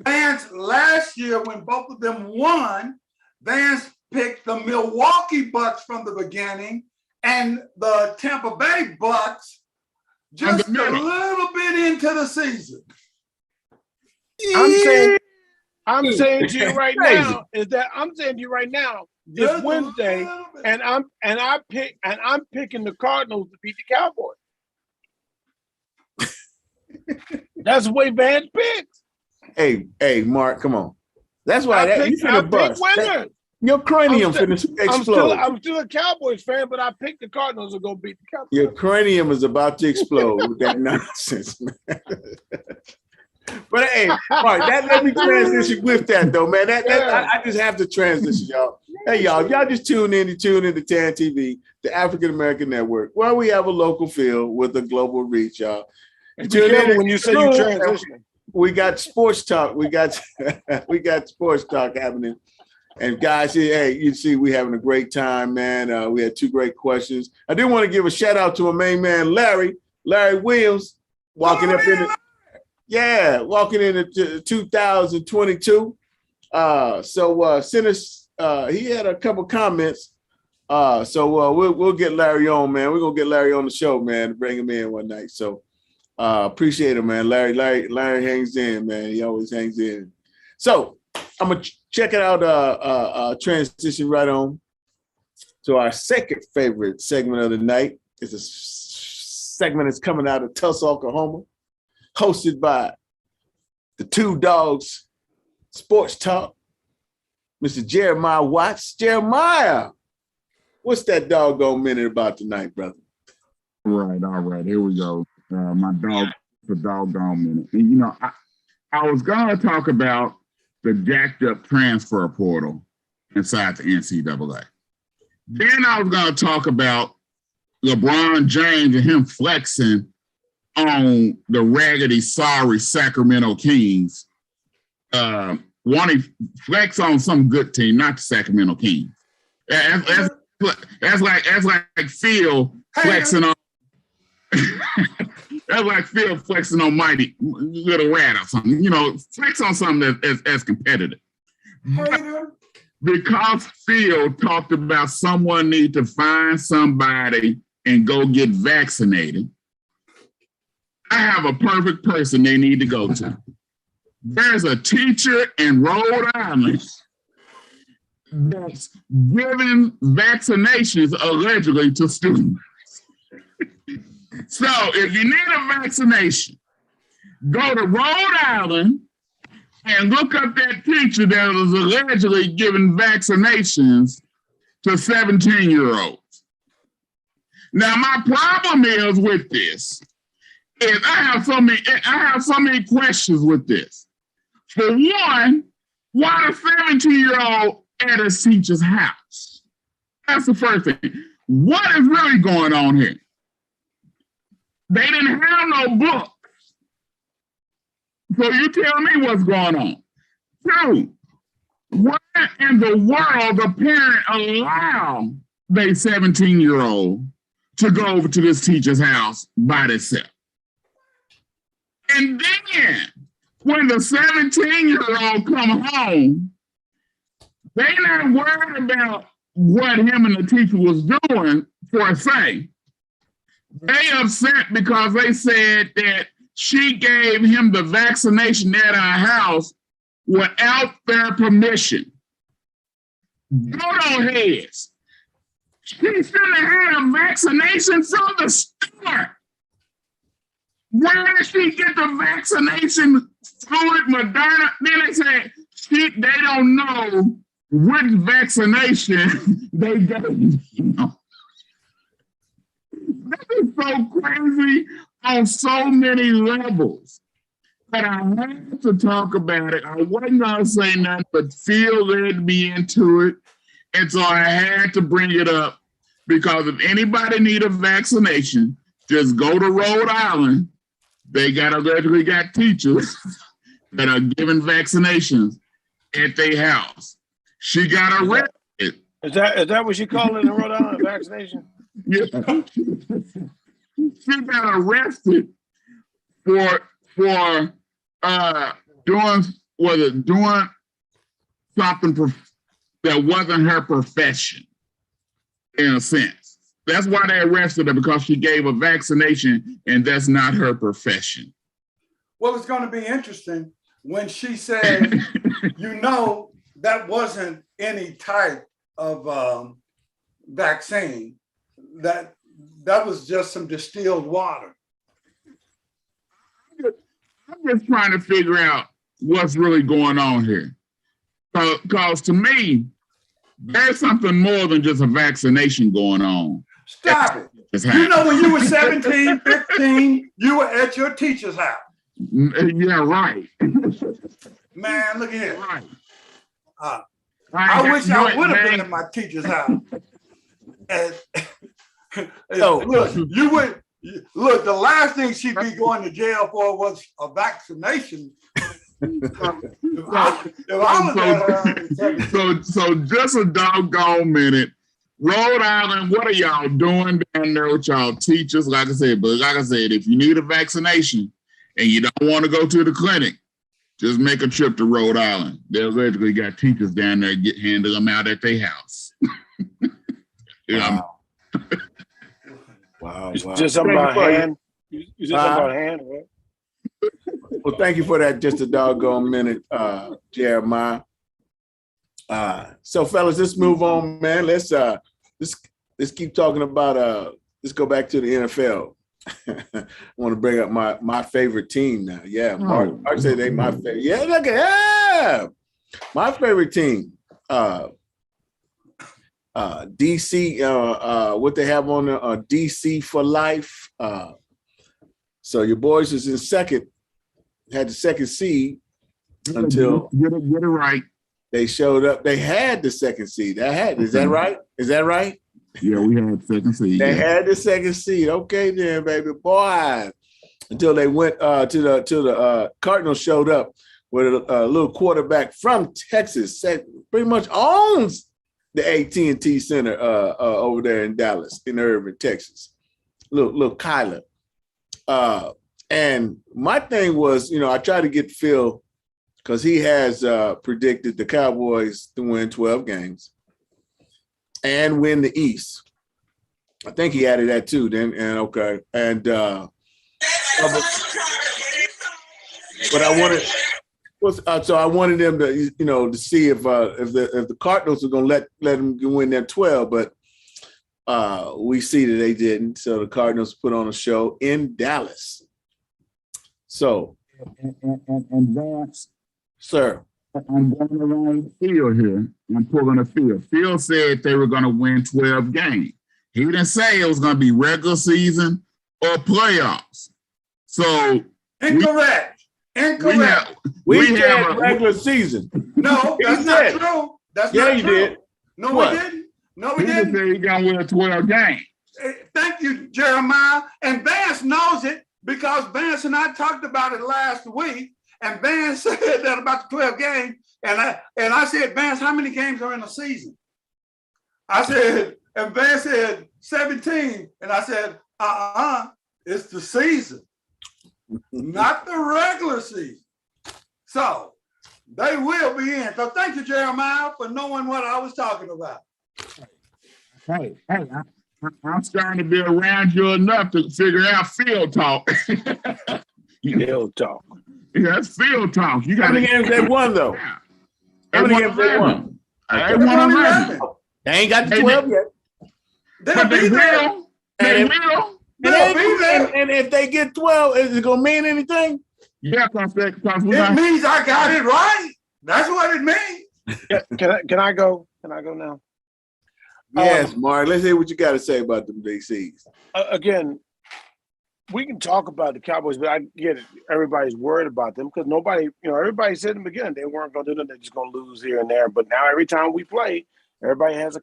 [SPEAKER 1] Vance last year, when both of them won, Vance picked the Milwaukee Bucks from the beginning and the Tampa Bay Bucks just a little bit into the season.
[SPEAKER 3] I'm saying to you right now it's Wednesday, and I'm picking the Cardinals to beat the Cowboys. That's the way Vance picks.
[SPEAKER 4] Hey, Mark, come on. That's why
[SPEAKER 3] I pick winners.
[SPEAKER 4] Your cranium finna explode.
[SPEAKER 3] I'm still a Cowboys fan, but I picked the Cardinals are gonna beat the Cowboys.
[SPEAKER 4] Your cranium is about to explode with that nonsense, man. But hey, all right, let me transition with that though, man. I just have to transition, y'all. Hey, y'all just tune in to TAN TV, the African American Network, where we have a local feel with a global reach, y'all.
[SPEAKER 3] Tune in when you say you transitioning.
[SPEAKER 4] We got sports talk. We got sports talk happening. And guys, hey, you see, we having a great time, man. We had 2 great questions. I do want to give a shout out to a main man, Larry Williams, walking into 2022. Sent us. He had a couple comments. We'll get Larry on, man. We're gonna get Larry on the show, man, to bring him in one night. So appreciate it, man. Larry hangs in, man. He always hangs in. So I'm gonna check it out. Transition right on to our second favorite segment of the night. It's a segment that's coming out of Tulsa, Oklahoma, hosted by the 2 Dogs Sports Talk, Mr. Jeremiah Watts. Jeremiah, what's that doggone minute about tonight, brother?
[SPEAKER 2] All right. Here we go. My dog, the doggone minute. And, you know, I was going to talk about the jacked up transfer portal inside the NCAA. Then I was going to talk about LeBron James and him flexing on the raggedy, sorry Sacramento Kings. Wanting to flex on some good team, not the Sacramento Kings. That's like Phil flexing on. That's like Phil flexing on Mighty Little Rat or something. You know, flex on something that's competitive. But because Phil talked about someone need to find somebody and go get vaccinated, I have a perfect person they need to go to. There's a teacher in Rhode Island that's giving vaccinations allegedly to students. So if you need a vaccination, go to Rhode Island and look up that teacher that was allegedly giving vaccinations to 17-year-olds. Now, my problem is with this is I have so many questions with this. For one, why a 17-year-old at his teacher's house? That's the first thing. What is really going on here? They didn't have no books. So you tell me what's going on. 2, why in the world the parent allow their 17-year-old to go over to this teacher's house by themselves? And then when the 17-year-old come home, they not worried about what him and the teacher was doing for say. They upset because they said that she gave him the vaccination at our house without their permission. Good on heads. She shouldn't have had a vaccination from the start. Why did she get the vaccination through it, Moderna? Then they said they don't know which vaccination they gave. You know? That is so crazy on so many levels. But I had to talk about it. I wasn't going to say nothing, but Phil led me into it. And so I had to bring it up because if anybody need a vaccination, just go to Rhode Island. They allegedly got teachers that are giving vaccinations at their house. She got arrested.
[SPEAKER 3] Is that what she called it in Rhode Island, vaccination?
[SPEAKER 2] Yeah. She got arrested for doing something that wasn't her profession, in a sense. That's why they arrested her, because she gave a vaccination and that's not her profession.
[SPEAKER 1] Well, it's going to be interesting when she said, that wasn't any type of vaccine. That was just some distilled water.
[SPEAKER 2] I'm just trying to figure out what's really going on here. Because to me, there's something more than just a vaccination going on.
[SPEAKER 1] Stop it. You know, when you were 17, 15, you were at your teacher's house.
[SPEAKER 2] Yeah, right.
[SPEAKER 1] Man, look at here.
[SPEAKER 2] Right.
[SPEAKER 1] I wish I would have been at my teacher's house. Look, the last thing she'd be going to jail for was a vaccination.
[SPEAKER 2] So just a doggone minute. Rhode Island, what are y'all doing down there with y'all teachers? Like I said, if you need a vaccination and you don't want to go to the clinic, just make a trip to Rhode Island. They allegedly got teachers down there handing them out at their house.
[SPEAKER 3] Wow. Wow. Just something about hand. You said something about hand, right?
[SPEAKER 4] Well, thank you for that. Just a doggone minute, Jeremiah. So, fellas, let's move on, man. Let's keep talking about. Let's go back to the NFL. I want to bring up my favorite team now. Yeah, Mark said they my favorite. Yeah, look at my favorite team. DC. What they have on there? DC for life. So your boys is in second. Had the second seed until
[SPEAKER 2] get it right.
[SPEAKER 4] They showed up. They had the second seed. Is that right? Is that right?
[SPEAKER 2] Yeah, we had second seed.
[SPEAKER 4] They had the second seed. Okay, then, baby boy. Until they went to the Cardinals showed up with a little quarterback from Texas, pretty much owns the AT&T Center over there in Dallas, in Irving, Texas. Little Kyler. And my thing was, I tried to get Phil because he has predicted the Cowboys to win 12 games and win the East. I think he added that too. Then okay, and but I wanted them to to see if the Cardinals were going to let them win their 12, but we see that they didn't. So the Cardinals put on a show in Dallas. So
[SPEAKER 2] and Vance,
[SPEAKER 4] sir,
[SPEAKER 2] I'm going around the field here. I'm pulling the field. Phil said they were going to win 12 games. He didn't say it was going to be regular season or playoffs. So
[SPEAKER 1] incorrect.
[SPEAKER 4] We had regular season.
[SPEAKER 1] No, that's not true. That's not true.
[SPEAKER 4] Did.
[SPEAKER 1] No, we didn't. No, we didn't.
[SPEAKER 2] He got to win 12 games.
[SPEAKER 1] Thank you, Jeremiah. And Vance knows it because Vance and I talked about it last week. And Vance said that about the 12 games. And I said, Vance, how many games are in a season? I said, and Vance said 17. And I said, it's the season, not the regular season. So they will be in. So thank you, Jeremiah, for knowing what I was talking about.
[SPEAKER 2] Hey, I'm starting to be around you enough to figure out field talk.
[SPEAKER 3] Field talk.
[SPEAKER 2] Yeah, that's field talk. You got
[SPEAKER 4] how many games they won, though? How many games they won?
[SPEAKER 2] They won 11.
[SPEAKER 4] They ain't got the 12 yet.
[SPEAKER 1] They'll be there.
[SPEAKER 2] They will.
[SPEAKER 4] And if they get 12, is it going to mean anything?
[SPEAKER 2] Yeah, because
[SPEAKER 1] it means I got it right. That's what it means.
[SPEAKER 3] Can I go? Can I go now?
[SPEAKER 4] Yes, Mark. Let's hear what you got to say about the DCs.
[SPEAKER 3] Again, we can talk about the Cowboys, but I get it. Everybody's worried about them because everybody said in the beginning they weren't going to do them. They're just going to lose here and there. But now every time we play, everybody has a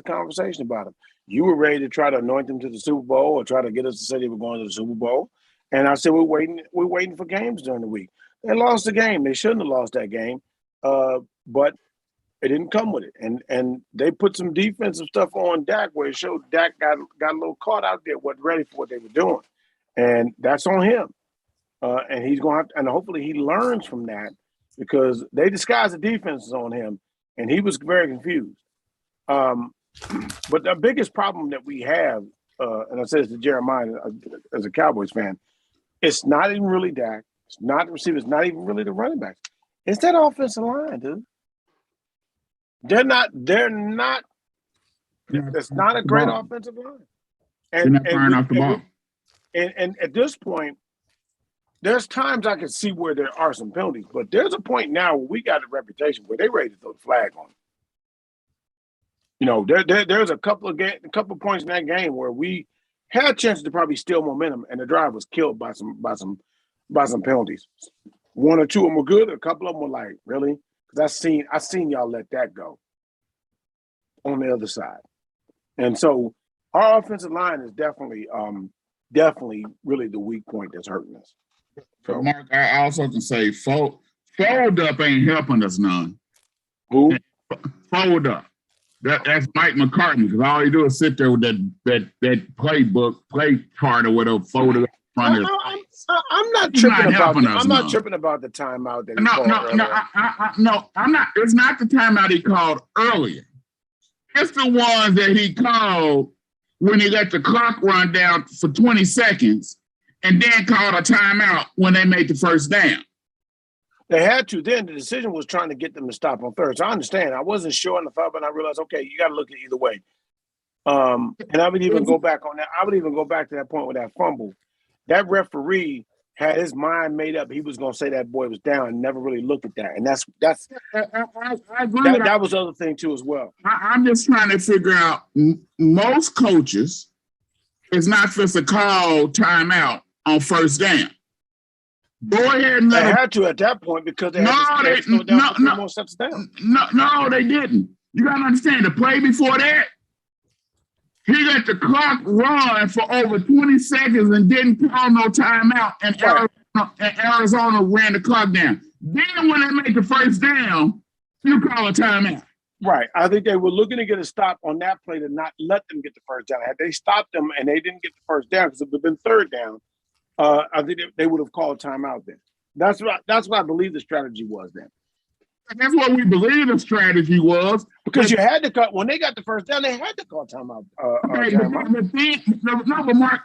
[SPEAKER 3] conversation about them. You were ready to try to anoint them to the Super Bowl or try to get us to say they were going to the Super Bowl. And I said, we're waiting for games during the week. They lost the game. They shouldn't have lost that game. But it didn't come with it. And they put some defensive stuff on Dak where it showed Dak got a little caught out there, wasn't ready for what they were doing. And that's on him. And he's going to and hopefully he learns from that because they disguised the defenses on him and he was very confused. But the biggest problem that we have, and I said this to Jeremiah as a Cowboys fan, it's not even really Dak. It's not the receivers. It's not even really the running backs. It's that offensive line, dude. They're not. It's not a great offensive line.
[SPEAKER 2] They're not firing off the ball.
[SPEAKER 3] And at this point, there's times I can see where there are some penalties, but there's a point now where we got a reputation where they're ready to throw the flag on. You know, there's a couple of points in that game where we had a chance to probably steal momentum, and the drive was killed by some penalties. One or two of them were good. A couple of them were like, really? Because I seen y'all let that go on the other side. And so our offensive line is definitely really the weak point that's hurting us.
[SPEAKER 2] So, Mark, I also can say fold up ain't helping us none.
[SPEAKER 3] Who?
[SPEAKER 2] Fold up. That's Mike McCartney, because all he do is sit there with that playbook, play chart or whatever, folded up in front of his.
[SPEAKER 3] I'm not tripping about that. I'm not tripping about the timeout that he called earlier.
[SPEAKER 2] No, I'm not. It's not the timeout he called earlier. It's the ones that he called when he let the clock run down for 20 seconds and then called a timeout when they made the first down.
[SPEAKER 3] They had to. Then the decision was trying to get them to stop on third. So I understand. I wasn't sure on the thought, but I realized, okay, you got to look at either way. And I would even go back on that. I would even go back to that point with that fumble. That referee had his mind made up. He was going to say that boy was down and never really looked at that. And I agree that was the other thing too as well.
[SPEAKER 2] I'm just trying to figure out, most coaches is not supposed to call timeout on first down. Go ahead and
[SPEAKER 3] they had to at that point because they had to slow down for 3 more steps down.
[SPEAKER 2] No, they didn't. You got to understand, the play before that, he let the clock run for over 20 seconds and didn't call no timeout, and Arizona ran the clock down. Then when they made the first down, you call a timeout.
[SPEAKER 3] Right. I think they were looking to get a stop on that play to not let them get the first down. Had they stopped them and they didn't get the first down, because it would have been third down, I think they would have called timeout then. That's what I believe the strategy was then.
[SPEAKER 2] That's what we believe the strategy was.
[SPEAKER 3] Because you had to cut, when they got the first down, they had to call timeout.
[SPEAKER 2] But Mark,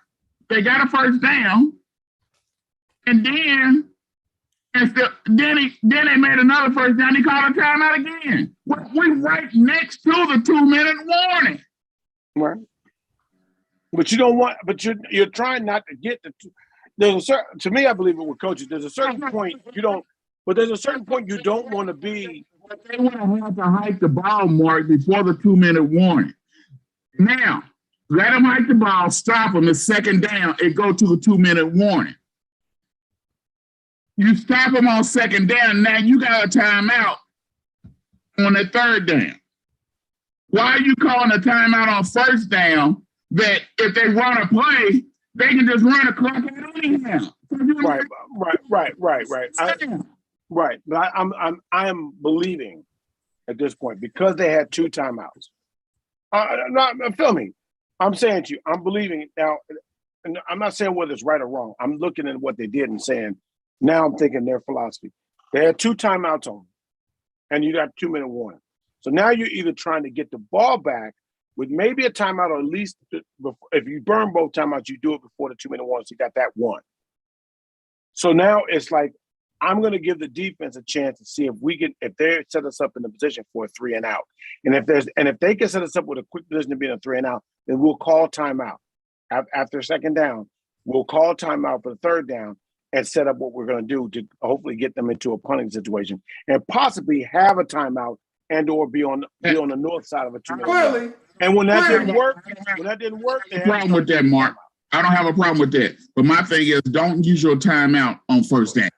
[SPEAKER 2] they got a first down, and then they made another first down. He called a timeout again. We're right next to the 2-minute warning.
[SPEAKER 3] Right. But you don't want. But you're trying not to get the. There's a certain. To me, I believe it with coaches. There's a certain point you don't. But there's a certain point you don't want to be.
[SPEAKER 2] They would have to hike the ball, Mark, before the 2-minute warning. Now, let them hike the ball, stop them. It's second down. It go to the 2-minute warning. You stop them on second down. Now you got a timeout on the third down. Why are you calling a timeout on first down? That if they run a play, they can just run a clock out anyhow.
[SPEAKER 3] Right. Right, but I am believing at this point, because they had 2 timeouts. Feel me. I'm saying to you, I'm believing now. And I'm not saying whether it's right or wrong. I'm looking at what they did and saying, now I'm thinking their philosophy. They had 2 timeouts on, and you got 2-minute warning. So now you're either trying to get the ball back with maybe a timeout, or at least if you burn both timeouts, you do it before the 2-minute warning. So you got that one. So now it's like, I'm going to give the defense a chance to see if they set us up in the position for a 3 and out. And if they can set us up with a quick position to be in a 3 and out, then we'll call timeout. After second down, we'll call timeout for the third down and set up what we're going to do to hopefully get them into a punting situation and possibly have a timeout and or be on the north side of a 2-minute warning. And when that didn't work, they had a
[SPEAKER 2] problem with that, Mark. I don't have a problem with that. But my thing is, don't use your timeout on first down.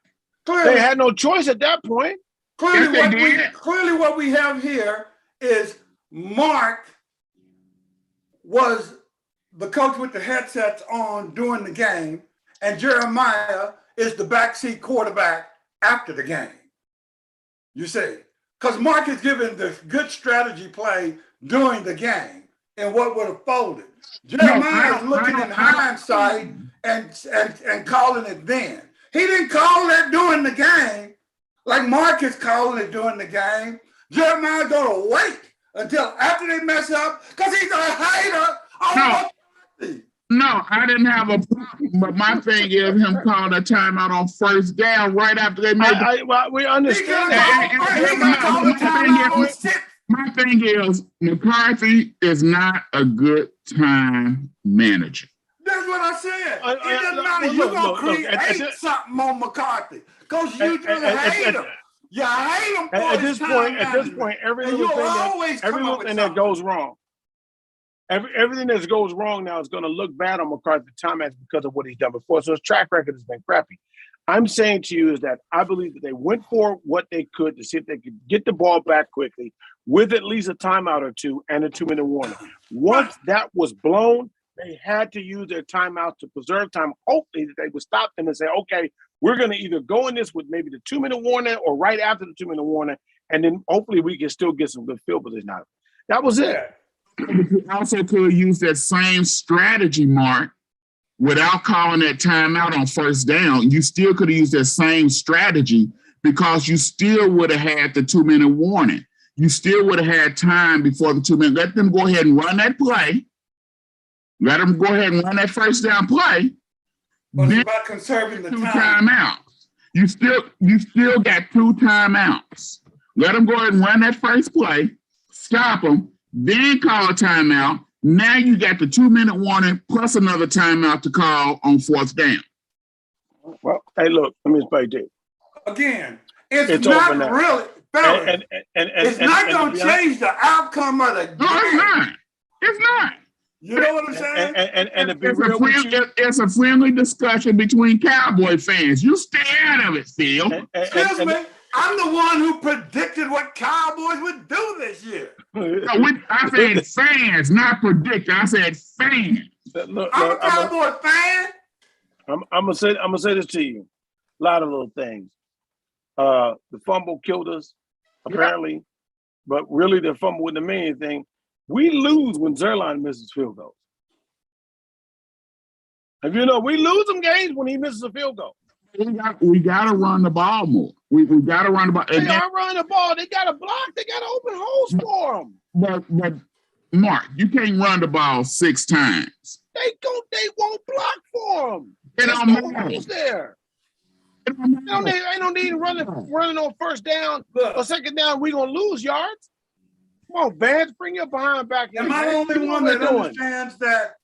[SPEAKER 1] Clearly,
[SPEAKER 3] they had no choice at that point.
[SPEAKER 1] Clearly, what we have here is Mark was the coach with the headsets on during the game, and Jeremiah is the backseat quarterback after the game. You see, because Mark is giving the good strategy play during the game and what would have folded. Jeremiah is looking in hindsight and calling it then. He didn't call that during the game, like Mark is calling it during the game. Jeremiah's going to wait until after they mess up, because he's a hater.
[SPEAKER 2] No, I didn't have a problem. But my thing is him calling a timeout on first down right after they made
[SPEAKER 3] we understand
[SPEAKER 2] My thing is, McCarthy is not a good time manager.
[SPEAKER 1] That's what I said. It doesn't matter. You're going to create something on McCarthy because you just hate him. Yeah, I hate them.
[SPEAKER 3] At this point, every little thing that goes wrong, everything that goes wrong now is going to look bad on McCarthy Thomas because of what he's done before. So his track record has been crappy. I'm saying to you is that I believe that they went for what they could to see if they could get the ball back quickly with at least a timeout or two and a 2-minute warning. Once that was blown, they had to use their timeout to preserve time. Hopefully that they would stop them and say, okay, we're going to either go in this with maybe the 2-minute warning or right after the 2-minute warning, and then hopefully we can still get some good field position out of it. That was it.
[SPEAKER 2] You also could use that same strategy, Mark, without calling that timeout on first down. You still could have used that same strategy because you still would have had the 2-minute warning. You still would have had time before the 2 minutes. Let them go ahead and run that play. Let them go ahead and run that first down play.
[SPEAKER 1] But it's about conserving the
[SPEAKER 2] time. Timeouts. You still got 2 timeouts. Let them go ahead and run that first play, stop them, then call a timeout. Now you got the 2-minute warning plus another timeout to call on fourth down.
[SPEAKER 3] Well, hey, look, let me explain to you.
[SPEAKER 1] Again, it's not really, fellas, it's not going to change the outcome of the game.
[SPEAKER 2] No, it's not. It's not.
[SPEAKER 1] You know what I'm saying?
[SPEAKER 3] And to be real with you,
[SPEAKER 2] it's a friendly discussion between Cowboy fans. You stay out of it, Phil.
[SPEAKER 1] Excuse me. I'm the one who predicted what Cowboys would do this year.
[SPEAKER 2] No, I said fans, not predict. I said fans.
[SPEAKER 1] I'm a Cowboy fan.
[SPEAKER 3] I'm gonna say this to you. A lot of little things. The fumble killed us, apparently, but really the fumble wouldn't have made anything. We lose when Zerline misses field goals. And you know, we lose some games when he misses a field goal.
[SPEAKER 2] We got to run the ball more. We got to run the ball.
[SPEAKER 3] They are running the ball. They got to block. They got to open holes for them.
[SPEAKER 2] But Mark, you can't run the ball 6 times.
[SPEAKER 3] They won't block for them.
[SPEAKER 2] There's no
[SPEAKER 3] holes there. They don't need running on first down or second down. We're gonna lose yards. Come on, Vance, bring your behind back.
[SPEAKER 1] Am I the only one that understands that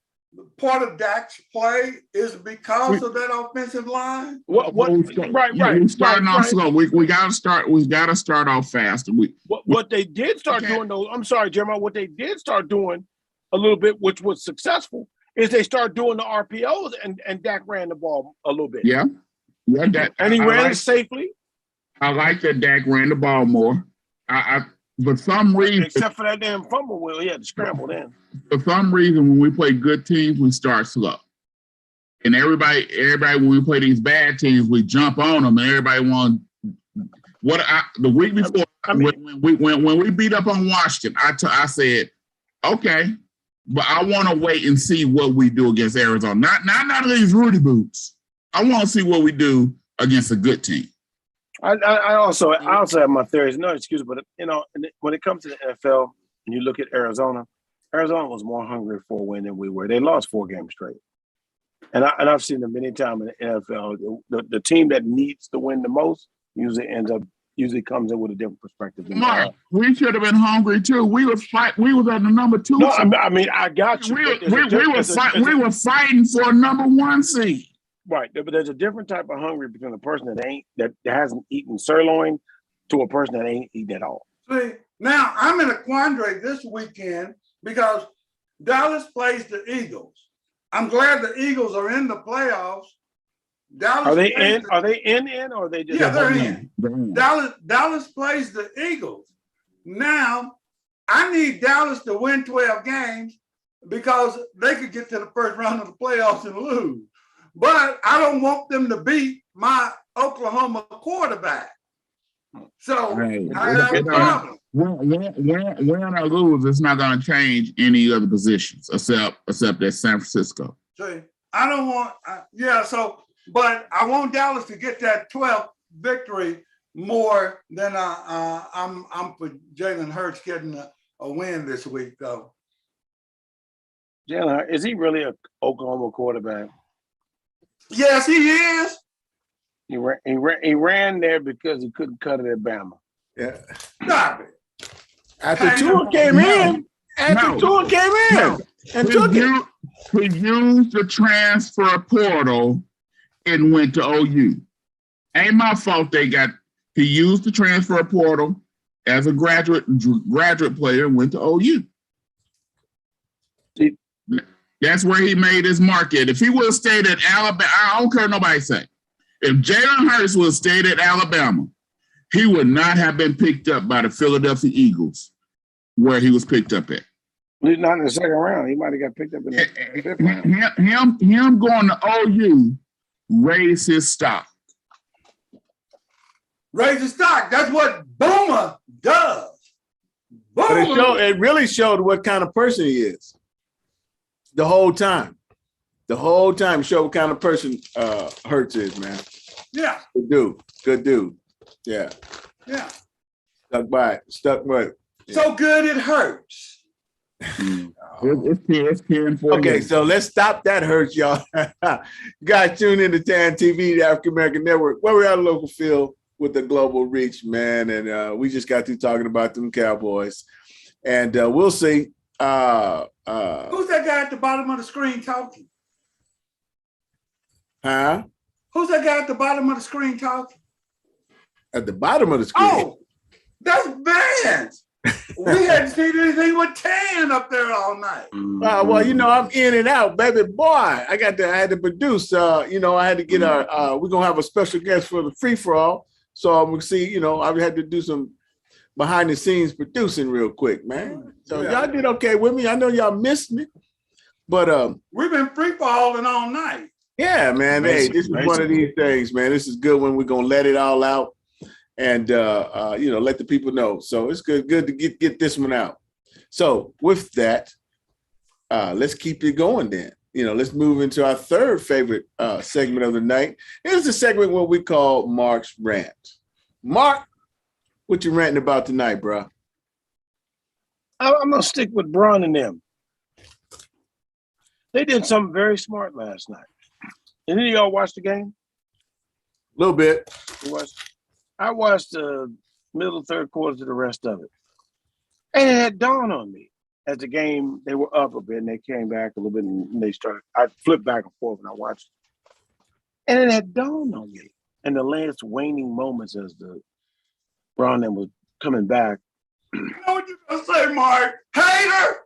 [SPEAKER 1] part of Dak's play is because of that offensive line?
[SPEAKER 3] Right.
[SPEAKER 2] We're starting off slow. We gotta start. We gotta start off fast.
[SPEAKER 3] What they did start doing, though. I'm sorry, Jeremiah. What they did start doing a little bit, which was successful, is they started doing the RPOs, and Dak ran the ball a little bit.
[SPEAKER 2] Yeah,
[SPEAKER 3] and he ran it safely.
[SPEAKER 2] I like that Dak ran the ball more. For some reason,
[SPEAKER 3] except for that damn fumble, he had to scramble then.
[SPEAKER 2] For some reason, when we play good teams, we start slow. And everybody, when we play these bad teams, we jump on them, and everybody wants. The week before, when we beat up on Washington, I said, okay, but I want to wait and see what we do against Arizona. Not these Rudy boots. I want to see what we do against a good team.
[SPEAKER 3] I also have my theories. No excuse, but when it comes to the NFL, and you look at Arizona was more hungry for a win than we were. They lost 4 games straight, and I've seen them many times in the NFL. The team that needs to win the most usually comes in with a different perspective.
[SPEAKER 2] Mark, we should have been hungry too. We was at the number 2.
[SPEAKER 3] No, I mean I got you.
[SPEAKER 2] We were fighting for a number 1 seed.
[SPEAKER 3] Right, but there's a different type of hungry between a person that hasn't eaten sirloin to a person that ain't eaten at all.
[SPEAKER 1] See, now I'm in a quandary this weekend because Dallas plays the Eagles. I'm glad the Eagles are in the playoffs. Dallas
[SPEAKER 3] are they in? Or are they just?
[SPEAKER 1] Yeah, they're in. Dallas plays the Eagles. Now I need Dallas to win 12 games because they could get to the first round of the playoffs and lose. But I don't want them to beat my Oklahoma quarterback. So I have a problem.
[SPEAKER 2] Win or lose, it's not going to change any other positions except that San Francisco.
[SPEAKER 1] See, I don't want, but I want Dallas to get that 12th victory more than I'm for Jalen Hurts getting a win this week, though.
[SPEAKER 3] Jalen, is he really an Oklahoma quarterback?
[SPEAKER 1] Yes, he is.
[SPEAKER 3] He ran there because he couldn't cut it at Bama.
[SPEAKER 1] Yeah. Stop it.
[SPEAKER 3] After Tua came in. And took it.
[SPEAKER 2] He used the transfer portal and went to OU. Ain't my fault he got He used the transfer portal as a graduate player and went to OU. That's where he made his market. If he would have stayed at Alabama, I don't care what nobody say. If Jalen Hurts would have stayed at Alabama, he would not have been picked up by the Philadelphia Eagles where he was picked up at.
[SPEAKER 3] Not in the second round. He might have got picked up in the fifth round.
[SPEAKER 2] Him going to OU raised his stock.
[SPEAKER 1] Raise the stock. That's what Boomer does. Boomer.
[SPEAKER 4] But it really showed what kind of person he is. The whole time showed what kind of person Hurts is, man.
[SPEAKER 1] Yeah.
[SPEAKER 4] Good dude. Yeah.
[SPEAKER 1] Yeah.
[SPEAKER 4] Stuck by it. Yeah.
[SPEAKER 1] So good it hurts.
[SPEAKER 2] It's caring for
[SPEAKER 4] Okay,
[SPEAKER 2] you.
[SPEAKER 4] so let's stop that hurts, y'all. You guys tune in to TAN TV, the African American Network, where we're at a local field with the global reach, man. And we just got through talking about them Cowboys. And we'll see.
[SPEAKER 1] Who's that guy at the bottom of the screen talking?
[SPEAKER 4] Huh?
[SPEAKER 1] Who's that guy at the bottom of the screen talking?
[SPEAKER 4] At the bottom of the screen?
[SPEAKER 1] Oh, that's Vance. We hadn't seen anything with Tan up there all night.
[SPEAKER 4] Well, you know, I'm in and out, baby boy. I had to produce. You know, I had to get we're gonna have a special guest for the free for all. So I'm gonna see, you know, I had to do some behind the scenes producing real quick, man. So y'all did okay with me. I know y'all missed me, but
[SPEAKER 1] we've been free falling all night.
[SPEAKER 4] Yeah, man. Hey, this is one of these things, man. This is good when we're gonna let it all out and you know, let the people know. So it's good to get this one out. So with that, let's keep it going then. You know, let's move into our third favorite segment of the night. Here's the segment what we call Mark's Rant. Mark, what you ranting about tonight, bro?
[SPEAKER 3] I'm gonna stick with Braun and them. They did something very smart last night. Did any of y'all watch the game?
[SPEAKER 4] A little bit.
[SPEAKER 3] I watched the middle third quarter to the rest of it. And it had dawned on me as the game, they were up a bit and they came back a little bit and they started. I flipped back and forth and I watched it. And it had dawned on me in the last waning moments as the Braun was coming back.
[SPEAKER 1] You know what you gonna say, Mark? Hater!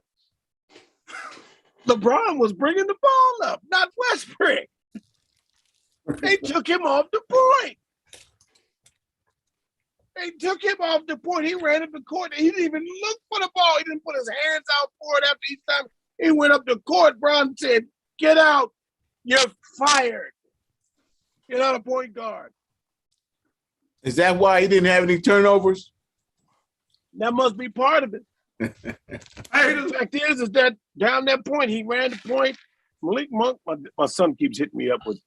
[SPEAKER 3] LeBron was bringing the ball up, not Westbrook. They took him off the point. They took him off the point. He ran up the court. He didn't even look for the ball. He didn't put his hands out for it after each time. He went up the court. Braun said, "Get out. You're fired. Get out of point guard."
[SPEAKER 4] Is that why he didn't have any turnovers?
[SPEAKER 3] That must be part of it. The fact is that down that point, he ran the point. Malik Monk, my son keeps hitting me up with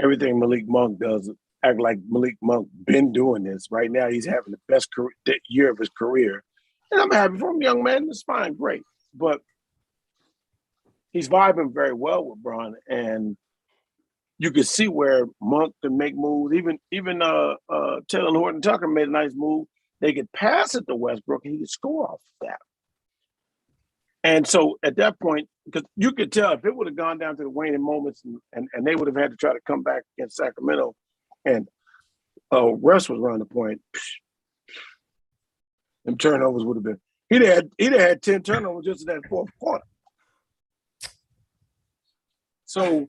[SPEAKER 3] everything Malik Monk does. Act like Malik Monk been doing this. Right now, he's having the best year of his career. And I'm happy for him, young man. It's fine, great. But he's vibing very well with Braun. And you could see where Monk can make moves. Even Taylor Horton Tucker made a nice move. They could pass it to Westbrook and he could score off that. And so at that point, because you could tell if it would have gone down to the waning moments and they would have had to try to come back against Sacramento and Russ was running the point, them turnovers would have been, he'd have had 10 turnovers just in that fourth quarter. So,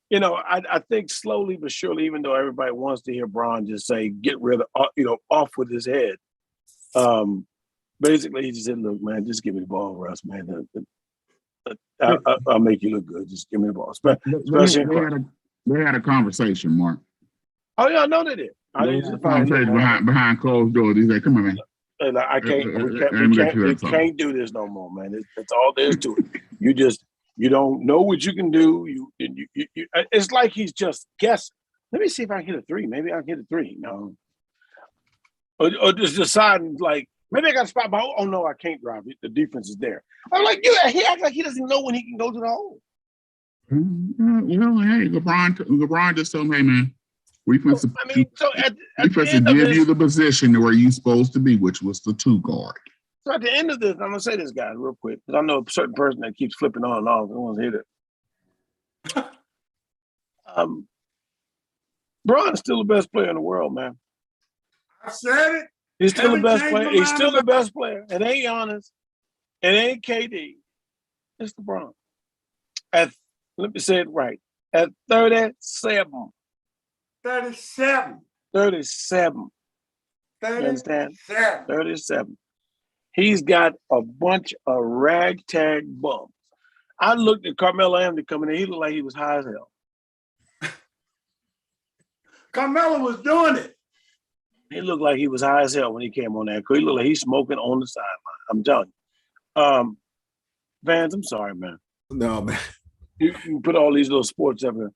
[SPEAKER 3] you know, I think slowly but surely, even though everybody wants to hear Braun just say, get rid of, off with his head. Basically, he just said, look, man, just give me the ball, Russ, man. I'll make you look good. Just give me the ball.
[SPEAKER 2] They had a conversation, Mark.
[SPEAKER 3] Oh, yeah, I know they did.
[SPEAKER 2] Conversation behind closed doors. He said, come on, man.
[SPEAKER 3] We can't do this no more, man. That's all there is to it. You don't know what you can do. You it's like he's just guessing. Let me see if I can hit a three. Maybe I can hit a three. No. Or just deciding, like, maybe I got to spot my, oh, no, I can't drive it. The defense is there. I'm like, he acts like he doesn't know when he can go to the hole.
[SPEAKER 2] Well, hey, LeBron just told me, hey, man, we supposed to give you the position where you're supposed to be, which was the 2 guard.
[SPEAKER 3] So at the end of this, I'm going to say this, guys, real quick, because I know a certain person that keeps flipping on and off. I want to hit it. Braun is still the best player in the world, man.
[SPEAKER 1] I said it.
[SPEAKER 3] He's still the best
[SPEAKER 1] Changed
[SPEAKER 3] player.
[SPEAKER 1] my
[SPEAKER 3] He's
[SPEAKER 1] mind
[SPEAKER 3] still the
[SPEAKER 1] about
[SPEAKER 3] best player. It ain't Giannis. It ain't KD. It's LeBron. Let me say it right. At 37.
[SPEAKER 1] 37.
[SPEAKER 3] 37. You understand?
[SPEAKER 1] 37.
[SPEAKER 3] 37. He's got a bunch of ragtag bums. I looked at Carmelo Anthony coming in. He looked like he was high as hell.
[SPEAKER 1] Carmelo was doing it.
[SPEAKER 3] He looked like he was high as hell when he came on that. He looked like he's smoking on the sideline. I'm telling you. Vance, I'm sorry, man.
[SPEAKER 4] No, man.
[SPEAKER 3] You put all these little sports up here.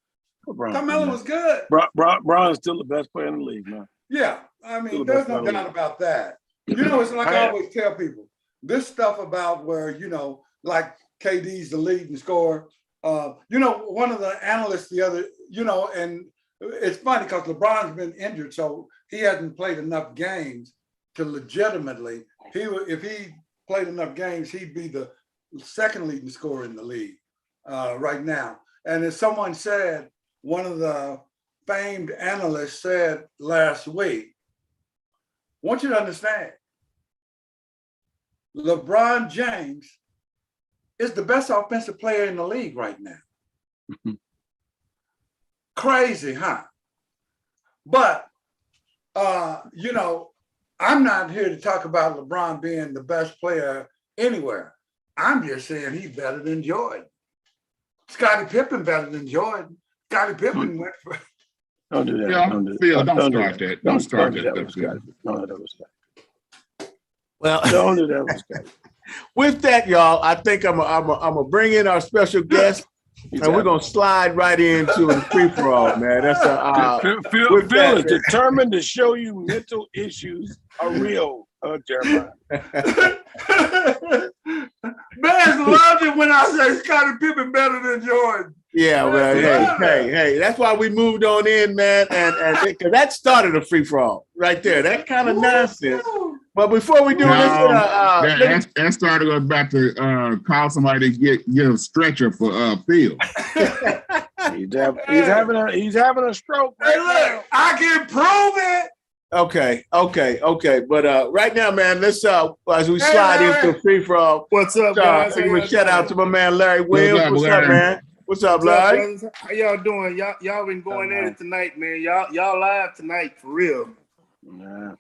[SPEAKER 1] Carmelo was good.
[SPEAKER 3] Brown's still the best player in the league, man.
[SPEAKER 1] Yeah, I mean, there's no doubt about that. You know, it's like I always tell people, this stuff about where, you know, like KD's the leading scorer. You know, one of the analysts the other, you know, and it's funny because LeBron's been injured, so he hasn't played enough games to legitimately, if he played enough games, he'd be the second leading scorer in the league right now. And as someone said, one of the famed analysts said last week, I want you to understand, LeBron James is the best offensive player in the league right now. Crazy, huh? But, you know, I'm not here to talk about LeBron being the best player anywhere. I'm just saying he's better than Jordan. Scottie Pippen better than Jordan. Scottie Pippen went for...
[SPEAKER 3] Don't do that.
[SPEAKER 2] Yeah,
[SPEAKER 3] don't do
[SPEAKER 2] Phil,
[SPEAKER 3] that.
[SPEAKER 2] don't start that. Don't start that.
[SPEAKER 3] Don't do that with Scottie.
[SPEAKER 4] Well,
[SPEAKER 3] Don't do that with Scottie.
[SPEAKER 4] With that, y'all, I think I'm gonna bring in our special guest, and we're gonna slide right into the free for all, man. That's
[SPEAKER 3] Phil is determined to show you mental issues are real, Jeremiah.
[SPEAKER 1] Man loved it when I say Scottie Pippen better than Jordan.
[SPEAKER 4] Yeah, well, hey, that's why we moved on in, man, and because that started a free for all right there. That kind of nonsense. But before we do
[SPEAKER 2] that started us back to call somebody to get a stretcher for Phil.
[SPEAKER 3] He's having a stroke.
[SPEAKER 1] Hey, look, I can prove it.
[SPEAKER 4] Okay. But right now, man, let's as we slide into free for all.
[SPEAKER 5] What's up, guys?
[SPEAKER 4] Give a shout out to my man Larry Williams. What's up, man? What's up, Larry?
[SPEAKER 5] How y'all doing? Y'all been going at it tonight, man. Y'all live tonight for real.
[SPEAKER 3] Nah.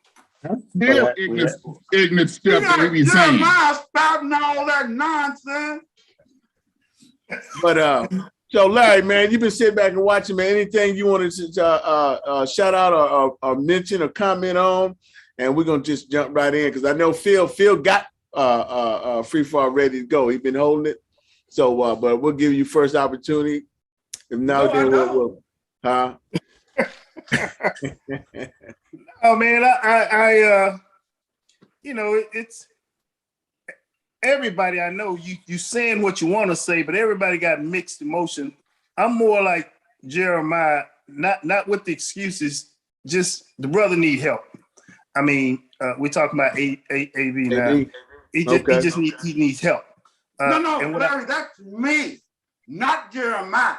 [SPEAKER 2] Still ignorant stuff that we be saying.
[SPEAKER 1] Jeremiah spouting all that nonsense.
[SPEAKER 4] But so Larry, man, you've been sitting back and watching, man. Anything you wanted to shout out or mention or comment on, and we're gonna just jump right in because I know Phil got free fall ready to go. He's been holding it. So, but we'll give you first opportunity. If now, then we'll huh?
[SPEAKER 5] Oh man, I you know, it's everybody I know. You saying what you want to say, but everybody got mixed emotion. I'm more like Jeremiah, not with the excuses. Just the brother need help. I mean, we're talking about AV now. He needs help.
[SPEAKER 1] No, Larry, that's me, not Jeremiah.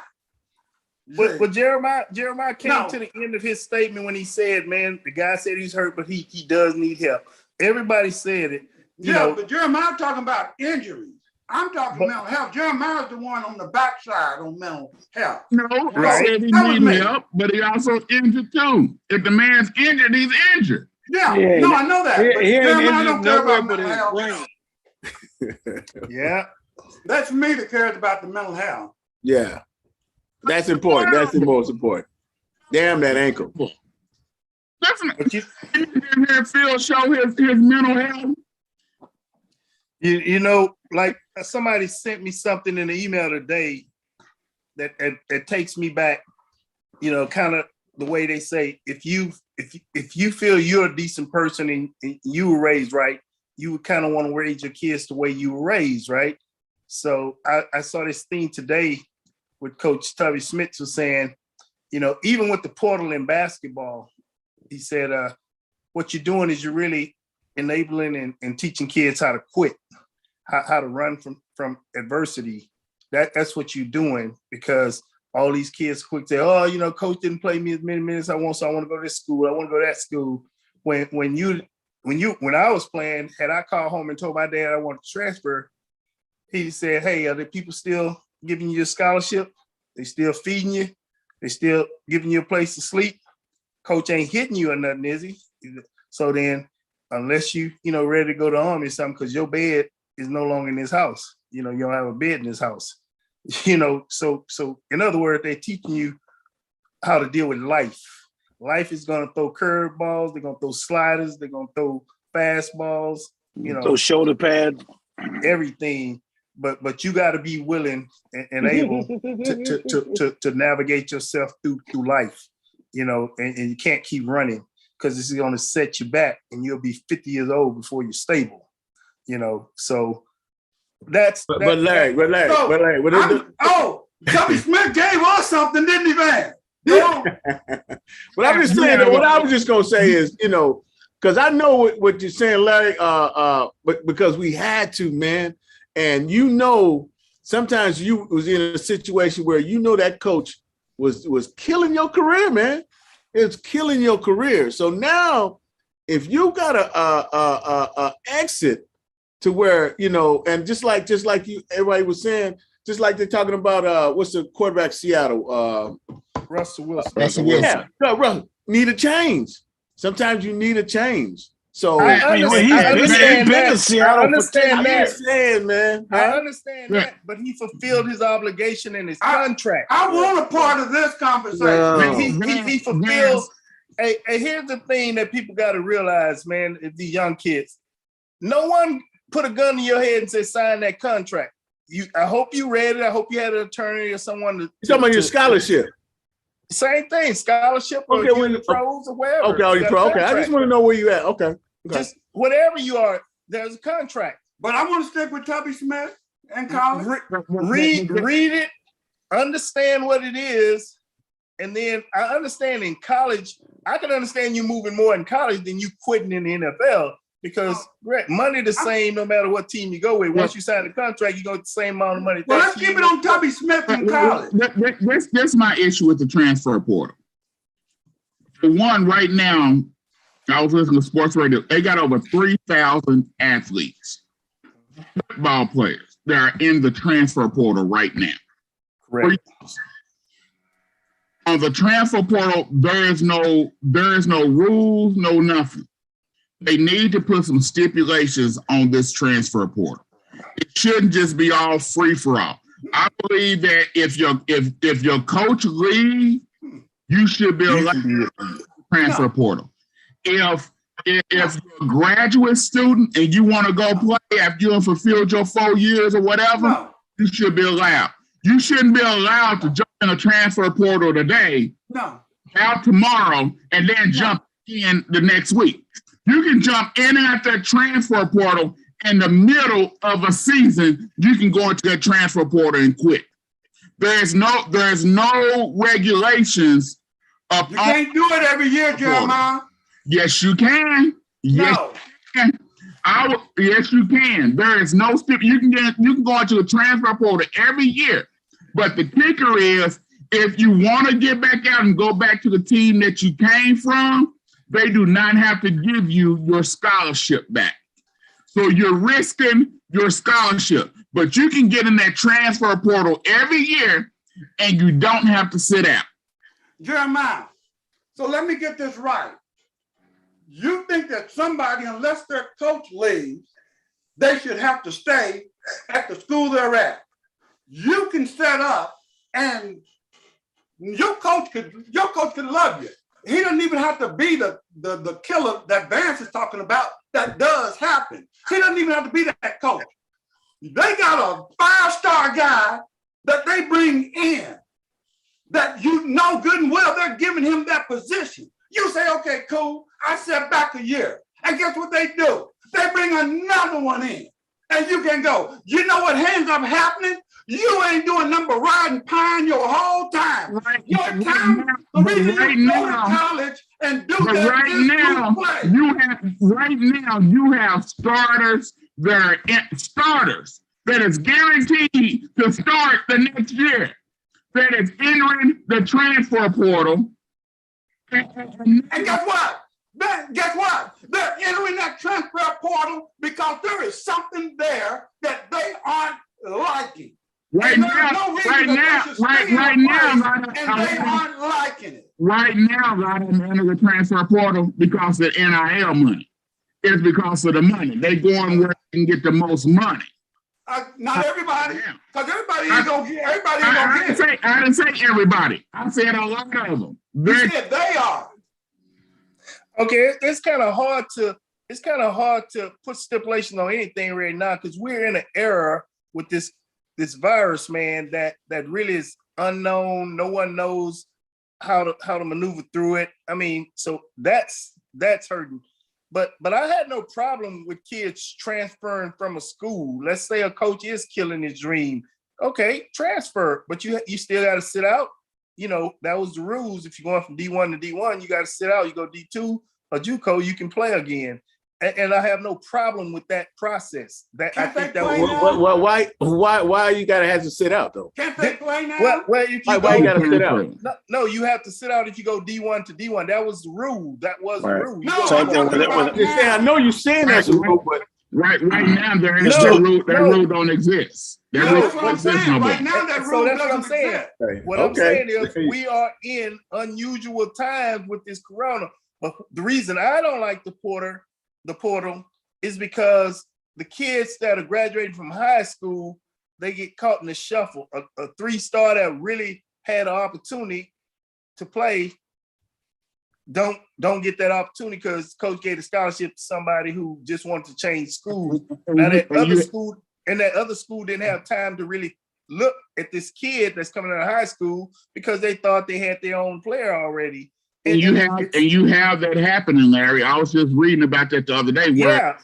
[SPEAKER 5] But Jeremiah came to the end of his statement when he said, man, the guy said he's hurt, but he does need help. Everybody said it. You know,
[SPEAKER 1] but Jeremiah talking about injuries. I'm talking mental health. Jeremiah's the one on the backside on mental health.
[SPEAKER 2] No, I said he needs help, but he also injured too. If the man's injured, he's injured.
[SPEAKER 1] Yeah, I know that. But Jeremiah don't care about mental health.
[SPEAKER 5] Yeah.
[SPEAKER 1] That's me that cares about the mental health.
[SPEAKER 4] Yeah. That's important. That's the most important. Damn that ankle.
[SPEAKER 2] Definitely. You didn't hear Phil show his mental health.
[SPEAKER 5] You know, like somebody sent me something in the email today that takes me back, you know, kind of the way they say, if you feel you're a decent person and you were raised right, you would kind of want to raise your kids the way you were raised, right? So I saw this thing today with Coach Tubby Smith was saying, you know, even with the portal in basketball, he said, what you're doing is you're really enabling and teaching kids how to quit, how to run from adversity. That's what you're doing, because all these kids quick say, oh, you know, coach didn't play me as many minutes as I want, so I want to go to this school, I want to go to that school. when I was playing, had I called home and told my dad I wanted to transfer, he said, "Hey, are the people still giving you a scholarship? They still feeding you? They still giving you a place to sleep? Coach ain't hitting you or nothing, is he? So then, unless you ready to go to the Army or something, because your bed is no longer in this house. You don't have a bed in this house. So in other words, they're teaching you how to deal with life. Life is going to throw curveballs. They're going to throw sliders. They're going to throw fastballs.
[SPEAKER 3] Those shoulder pads,
[SPEAKER 5] everything. But you got to be willing and able to navigate yourself through life. And you can't keep running because this is going to set you back, and you'll be 50 years old before you're stable. So that's.
[SPEAKER 4] But Larry.
[SPEAKER 1] Tubby Smith gave us something, didn't he, Vance?
[SPEAKER 4] But I'm just saying that what I was just gonna say is, because I know what you're saying, Larry. But because we had to, man, and sometimes you was in a situation where that coach was killing your career, man. It's killing your career. So now, if you got a exit to where and just like everybody was saying, just like they're talking about what's the quarterback Seattle,
[SPEAKER 5] Russell Wilson.
[SPEAKER 4] Yeah, Russell need a change. Sometimes you need a change. So
[SPEAKER 5] I understand that, but he fulfilled his obligation in his contract.
[SPEAKER 1] I want a part of this conversation.
[SPEAKER 5] He fulfilled. Hey, here's the thing that people got to realize, man. The young kids, no one put a gun in your head and said sign that contract. I hope you read it. I hope you had an attorney or someone to.
[SPEAKER 4] You're talking about your scholarship.
[SPEAKER 5] Same thing, scholarship or pros or whatever.
[SPEAKER 4] Okay, okay. I just want to know where you at. Okay.
[SPEAKER 5] Just whatever you are, there's a contract.
[SPEAKER 1] But I want to stick with Tubby Smith and college.
[SPEAKER 5] Read it, understand what it is, and then I understand in college. I can understand you moving more in college than you quitting in the NFL because money the same no matter what team you go with. Once you sign the contract, you go with the same amount of money.
[SPEAKER 1] Well, let's keep it on Tubby Smith in college.
[SPEAKER 2] That's my issue with the transfer portal. For one, right now, I was listening to sports radio. They got over 3,000 athletes, football players that are in the transfer portal right now.
[SPEAKER 5] Correct.
[SPEAKER 2] On the transfer portal, there is no rules, no nothing. They need to put some stipulations on this transfer portal. It shouldn't just be all free for all. I believe that if your coach leaves, you should be allowed to transfer portal. If you're a graduate student and you want to go play after you have fulfilled your 4 years or whatever, you should be allowed. You shouldn't be allowed to jump in a transfer portal today, out tomorrow, and then jump in the next week. You can jump in and out that transfer portal in the middle of a season. You can go into that transfer portal and quit. There's no regulations.
[SPEAKER 1] You can't do it every year, Jeremiah.
[SPEAKER 2] Yes, you can. Yes, you can. Yes, you can. There is no stip. You can go into the transfer portal every year. But the kicker is, if you want to get back out and go back to the team that you came from, they do not have to give you your scholarship back. So you're risking your scholarship, but you can get in that transfer portal every year and you don't have to sit out.
[SPEAKER 1] Jeremiah, so let me get this right. You think that somebody, unless their coach leaves, they should have to stay at the school they're at. You can set up and your coach could love you. He doesn't even have to be the killer that Vance is talking about. That does happen. He doesn't even have to be that coach. They got a 5-star guy that they bring in that you know good and well they're giving him that position. You say, okay, cool. I set back a year. And guess what they do? They bring another one in. And you can go, you know what ends up happening? You ain't doing nothing but riding pine your whole time.
[SPEAKER 2] Right.
[SPEAKER 1] Your time, the reason you go to college and do that
[SPEAKER 2] right now you have starters that is guaranteed to start the next year, that is entering the transfer portal.
[SPEAKER 1] And guess what? then guess what? They're entering that transfer portal because there is something there that they aren't liking.
[SPEAKER 2] Right now, right now,
[SPEAKER 1] and they aren't liking it.
[SPEAKER 2] Right now, I don't enter the transfer portal because of NIL money. It's because of the money. They going where they can get the most money.
[SPEAKER 1] Not everybody, because everybody ain't gonna get. Everybody ain't gonna get.
[SPEAKER 2] I didn't say everybody. I said a lot of them.
[SPEAKER 1] You said they are.
[SPEAKER 5] Okay, it's kind of hard to put stipulation on anything right now because we're in an era with this virus, man, that really is unknown. No one knows how to maneuver through it. I mean, so that's hurting. But I had no problem with kids transferring from a school. Let's say a coach is killing his dream. Okay, transfer, but you still got to sit out. You know, that was the rules. If you're going from D1 to D1, you got to sit out. You go D2 or JUCO, you can play again. And I have no problem with that process. That I think that
[SPEAKER 4] why you gotta have to sit out though?
[SPEAKER 1] Can't they play now?
[SPEAKER 4] Why you gotta sit out?
[SPEAKER 5] No, you have to sit out if you go D1 to D1. That was the rule. That was the rule.
[SPEAKER 1] No,
[SPEAKER 4] I know you're saying that's a rule, but
[SPEAKER 2] right now there is no rule. That rule don't exist.
[SPEAKER 1] That's what I'm saying. Right now that rule
[SPEAKER 5] that's what I'm
[SPEAKER 1] doesn't
[SPEAKER 5] saying.
[SPEAKER 1] exist.
[SPEAKER 5] What I'm saying is we are in unusual times with this corona. But the reason I don't like the portal is because the kids that are graduating from high school, they get caught in the shuffle. A 3-star that really had an opportunity to play don't get that opportunity because coach gave a scholarship to somebody who just wanted to change schools. Now that other school didn't have time to really look at this kid that's coming out of high school because they thought they had their own player already.
[SPEAKER 2] And you have that happening, Larry. I was just reading about that the other day. Where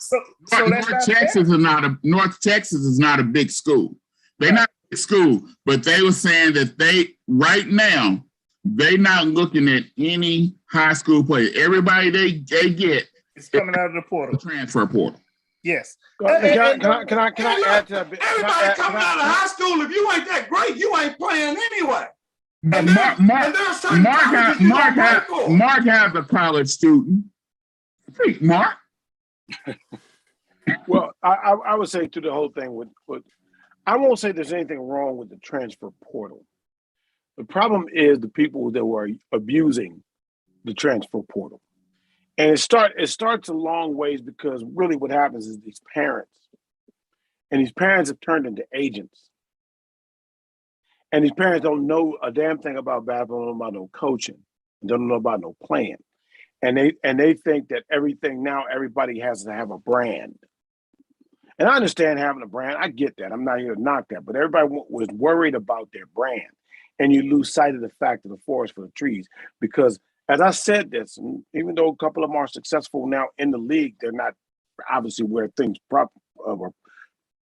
[SPEAKER 2] North Texas is not a big school. They're not a big school, but they were saying that right now they're not looking at any high school player. Everybody they get
[SPEAKER 5] is coming out of the portal,
[SPEAKER 2] transfer portal.
[SPEAKER 5] Yes.
[SPEAKER 3] Can I add to that?
[SPEAKER 1] Everybody coming out of high school. If you ain't that great, you ain't playing anyway.
[SPEAKER 2] But Mark has a college student. Speak, Mark.
[SPEAKER 3] Well, I would say to the whole thing with I won't say there's anything wrong with the transfer portal. The problem is the people that were abusing the transfer portal. And it starts a long ways because really what happens is these parents have turned into agents. And these parents don't know a damn thing about basketball, don't know about no coaching, don't know about no playing. And they think that everybody has to have a brand. And I understand having a brand. I get that. I'm not here to knock that. But everybody was worried about their brand. And you lose sight of the fact of the forest for the trees. Because as I said this, and even though a couple of them are successful now in the league, they're not obviously where things were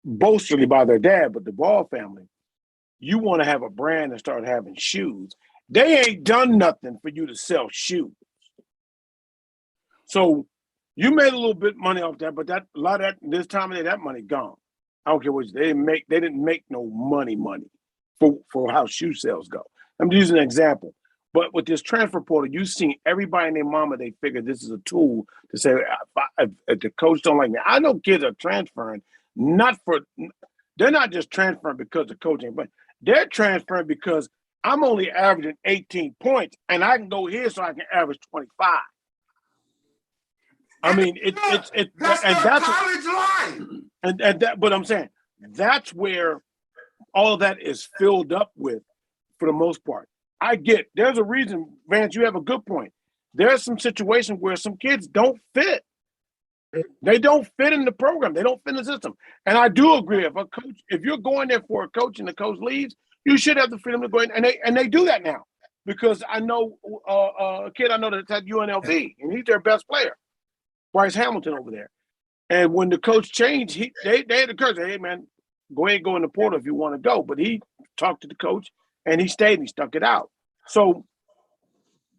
[SPEAKER 3] boasted by their dad, but the Ball family. You want to have a brand and start having shoes. They ain't done nothing for you to sell shoes. So you made a little bit of money off that, but this time of day, that money gone. I don't care what they didn't make no money for how shoe sales go. I'm using an example. But with this transfer portal, you've seen everybody and their mama, they figure this is a tool to say, if the coach don't like me. I know kids are transferring, they're not just transferring because of coaching, but they're transferring because I'm only averaging 18 points and I can go here so I can average 25. I mean, that's
[SPEAKER 1] college life.
[SPEAKER 3] But I'm saying that's where all of that is filled up with for the most part. There's a reason, Vance, you have a good point. There's some situations where some kids don't fit. They don't fit in the program. They don't fit in the system. And I do agree, if you're going there for a coach and the coach leaves, you should have the freedom to go in. And they do that now. Because I know a kid I know that's at UNLV, and he's their best player, Bryce Hamilton over there. And when the coach changed, they had the coach say, hey, man, go ahead and go in the portal if you want to go. But he talked to the coach, and he stayed and he stuck it out. So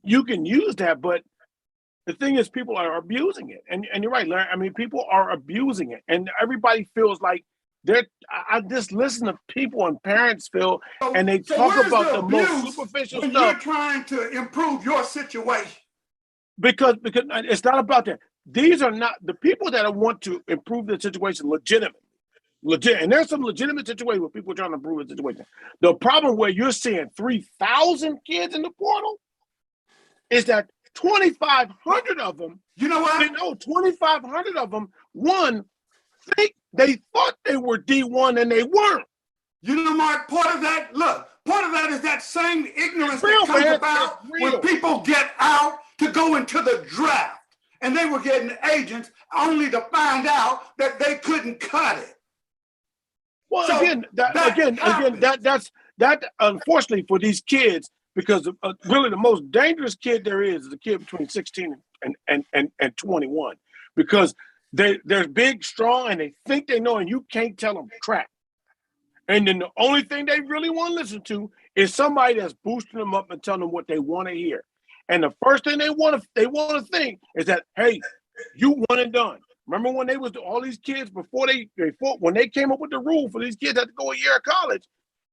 [SPEAKER 3] you can use that, but the thing is, people are abusing it. And you're right, Larry. I mean, people are abusing it. And everybody feels like I just listen to people and parents feel, and they talk about the most superficial stuff.
[SPEAKER 1] You're trying to improve your situation.
[SPEAKER 3] because it's not about that. These are not the people that want to improve the situation legitimately. And there's some legitimate situations where people are trying to improve the situation. The problem where you're seeing 3,000 kids in the portal is that 2,500 of them,
[SPEAKER 1] you know what?
[SPEAKER 3] 2,500 of them, they thought they were D1 and they weren't.
[SPEAKER 1] You know, Mark, part of that is that same ignorance
[SPEAKER 3] Real,
[SPEAKER 1] that comes
[SPEAKER 3] man.
[SPEAKER 1] about when people get out to go into the draft. And they were getting agents only to find out that they couldn't cut it.
[SPEAKER 3] Well,
[SPEAKER 1] So
[SPEAKER 3] again, that's unfortunately for these kids, because really the most dangerous kid there is a kid between 16 and 21, because they're big, strong, and they think they know, and you can't tell them crap. And then the only thing they really want to listen to is somebody that's boosting them up and telling them what they want to hear. And the first thing they want to think is that, hey, you one and done. Remember when they was all these kids when they came up with the rule for these kids had to go a year of college,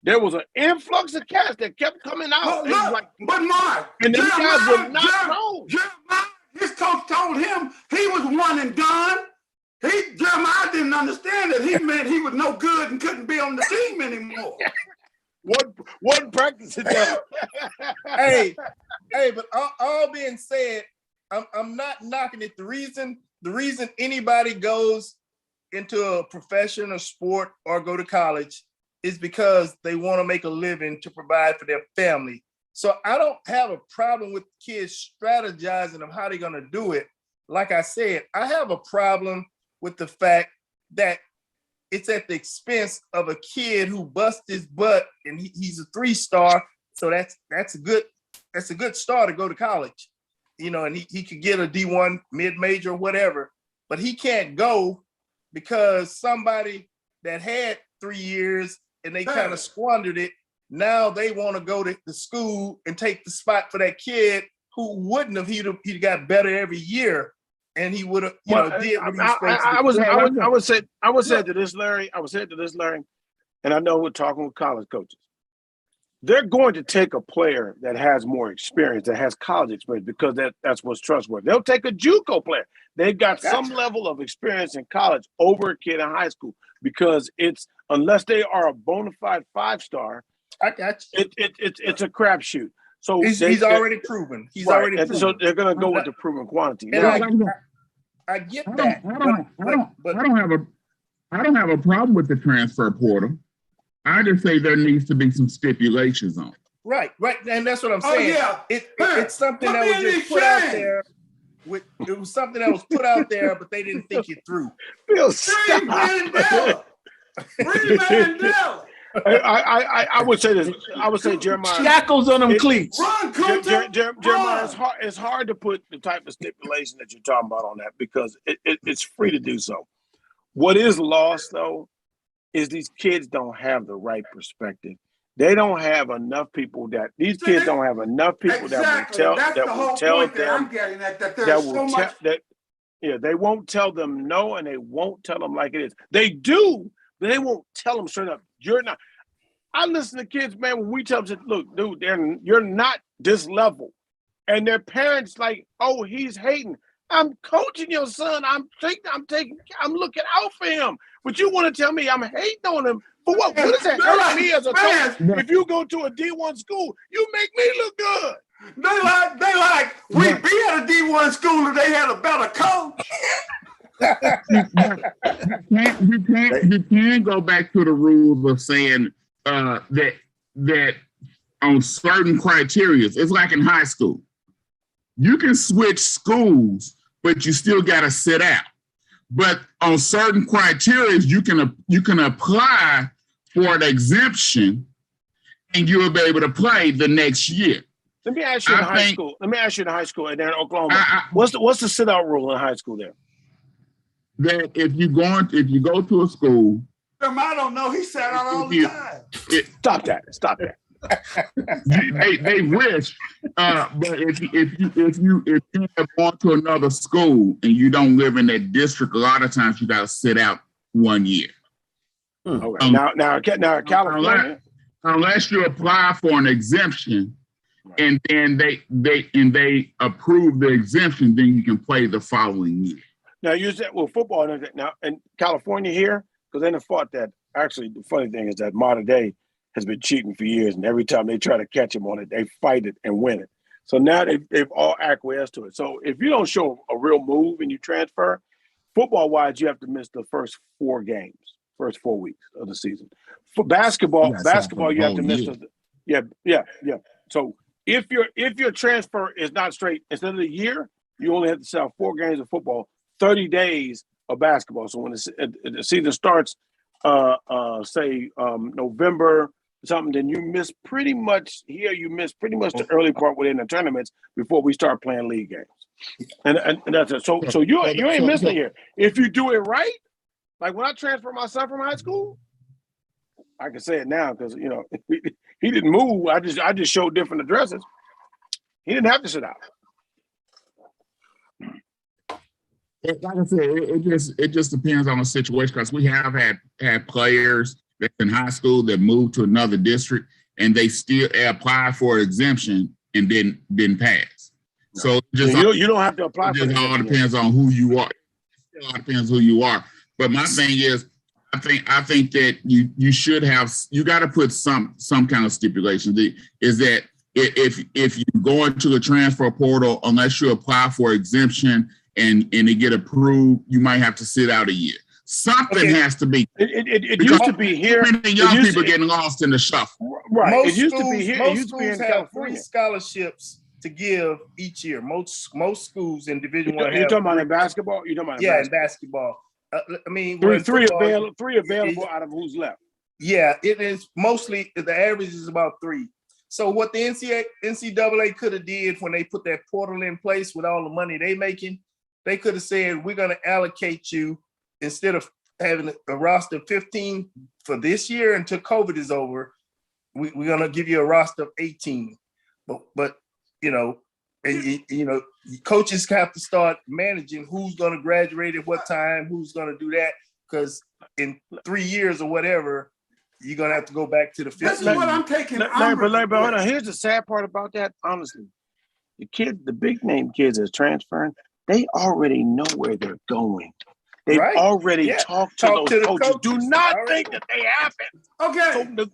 [SPEAKER 3] there was an influx of cats that kept coming out.
[SPEAKER 1] But Mark,
[SPEAKER 3] and them guys would not know.
[SPEAKER 1] Jeremiah, his coach told him he was one and done. Jeremiah didn't understand that he meant he was no good and couldn't be on the team anymore.
[SPEAKER 3] One practice it down.
[SPEAKER 5] hey, but all being said, I'm not knocking it. The reason anybody goes into a profession or sport or go to college is because they want to make a living to provide for their family. So I don't have a problem with kids strategizing of how they're going to do it. Like I said, I have a problem with the fact that it's at the expense of a kid who busts his butt and he's a 3-star. So that's a good start to go to college, you know, and he could get a D1 mid-major or whatever, but he can't go because somebody that had 3 years and they kind of squandered it. Now they want to go to the school and take the spot for that kid who wouldn't have. He'd got better every year. And he would have, did what he was supposed to do.
[SPEAKER 3] I would say to this, Larry, and I know we're talking with college coaches. They're going to take a player that has more experience, that has college experience, because that's what's trustworthy. They'll take a JUCO player. They've got some level of experience in college over a kid in high school, because unless they are a bona fide 5-star,
[SPEAKER 5] I got you.
[SPEAKER 3] It's a crapshoot. So
[SPEAKER 5] he's already proven. He's already proven.
[SPEAKER 3] So they're going to go with the proven quantity.
[SPEAKER 5] And I get that.
[SPEAKER 2] I don't have a problem with the transfer portal. I just say there needs to be some stipulations on it.
[SPEAKER 5] Right, and that's what I'm saying.
[SPEAKER 1] Oh, yeah.
[SPEAKER 5] It's something that was just put out there. It was something that was put out there, but they didn't think it through.
[SPEAKER 3] Bill,
[SPEAKER 1] Free Mandela.
[SPEAKER 3] I would say this. I would say Jeremiah.
[SPEAKER 4] Shackles on them cleats.
[SPEAKER 3] Jeremiah, it's hard to put the type of stipulation that you're talking about on that, because it's free to do so. What is lost, though, is these kids don't have the right perspective. They don't have enough people that these kids don't have enough people that will tell them they won't tell them no, and they won't tell them like it is. They do, but they won't tell them straight up. You're not. I listen to kids, man, when we tell them, look, dude, you're not this level. And their parents like, oh, he's hating. I'm coaching your son. I'm looking out for him. But you want to tell me I'm hating on him for what? What does that hurt me as a coach? If you go to a D1 school, you make me look good.
[SPEAKER 1] They like we'd be at a D1 school if they had a better coach.
[SPEAKER 2] You can go back to the rules of saying that on certain criteria, it's like in high school. You can switch schools, but you still got to sit out. But on certain criteria, you can apply for an exemption, and you will be able to play the next year.
[SPEAKER 3] Let me ask you in high school, and there in Oklahoma, what's the sit out rule in high school there?
[SPEAKER 2] That if you go to a school,
[SPEAKER 1] I don't know. He sat out all the time.
[SPEAKER 3] Stop that.
[SPEAKER 2] they wish, but if you have gone to another school and you don't live in that district, a lot of times you got to sit out 1 year.
[SPEAKER 3] Okay. Now, California,
[SPEAKER 2] unless you apply for an exemption, and then they approve the exemption, then you can play the following year.
[SPEAKER 3] Now you said football now in California here, because they done fought that. Actually, the funny thing is that Mater Dei has been cheating for years, and every time they try to catch him on it, they fight it and win it. So now they've all acquiesced to it. So if you don't show a real move and you transfer, football-wise, you have to miss the first 4 games, first 4 weeks of the season. For basketball, you have to miss yeah. So if your transfer is not straight, instead of a year, you only have to sell 4 games of football, 30 days of basketball. So when the season starts, say November something, then you miss pretty much the early part within the tournaments before we start playing league games. And that's it. So you ain't missing here. If you do it right, like when I transferred my son from high school, I can say it now because he didn't move. I just showed different addresses. He didn't have to sit out.
[SPEAKER 2] Like I said, it just depends on the situation, because we have had players that's in high school that moved to another district and they still apply for exemption and didn't pass. So
[SPEAKER 3] you don't have to apply.
[SPEAKER 2] It just all depends on who you are. It all depends who you are. But my thing is, I think that you got to put some kind of stipulation. Is that if you go into the transfer portal, unless you apply for exemption and it get approved, you might have to sit out a year. Something has to be.
[SPEAKER 3] It used to be here.
[SPEAKER 2] Young people getting lost in the shuffle.
[SPEAKER 3] Right.
[SPEAKER 5] Most
[SPEAKER 3] it used
[SPEAKER 5] schools,
[SPEAKER 3] to be here.
[SPEAKER 5] Most schools have 3 scholarships to give each year. Most schools in Division One.
[SPEAKER 3] You're talking about in basketball. You're talking about
[SPEAKER 5] in basketball. I mean,
[SPEAKER 3] three available out of who's left.
[SPEAKER 5] Yeah, it is mostly the average is about 3. So what the NCAA could have did when they put that portal in place with all the money they making, they could have said, we're going to allocate you, instead of having a roster of 15 for this year until COVID is over, we're going to give you a roster of 18. But coaches have to start managing who's going to graduate at what time, who's going to do that, because in 3 years or whatever, you're going to have to go back to the 15.
[SPEAKER 1] This is what I'm taking.
[SPEAKER 3] But hold on. Here's the sad part about that, honestly. The big name kids that's transferring, they already know where they're going. They've already talked to those coaches. Do not think that they haven't.
[SPEAKER 1] Okay.
[SPEAKER 3] So the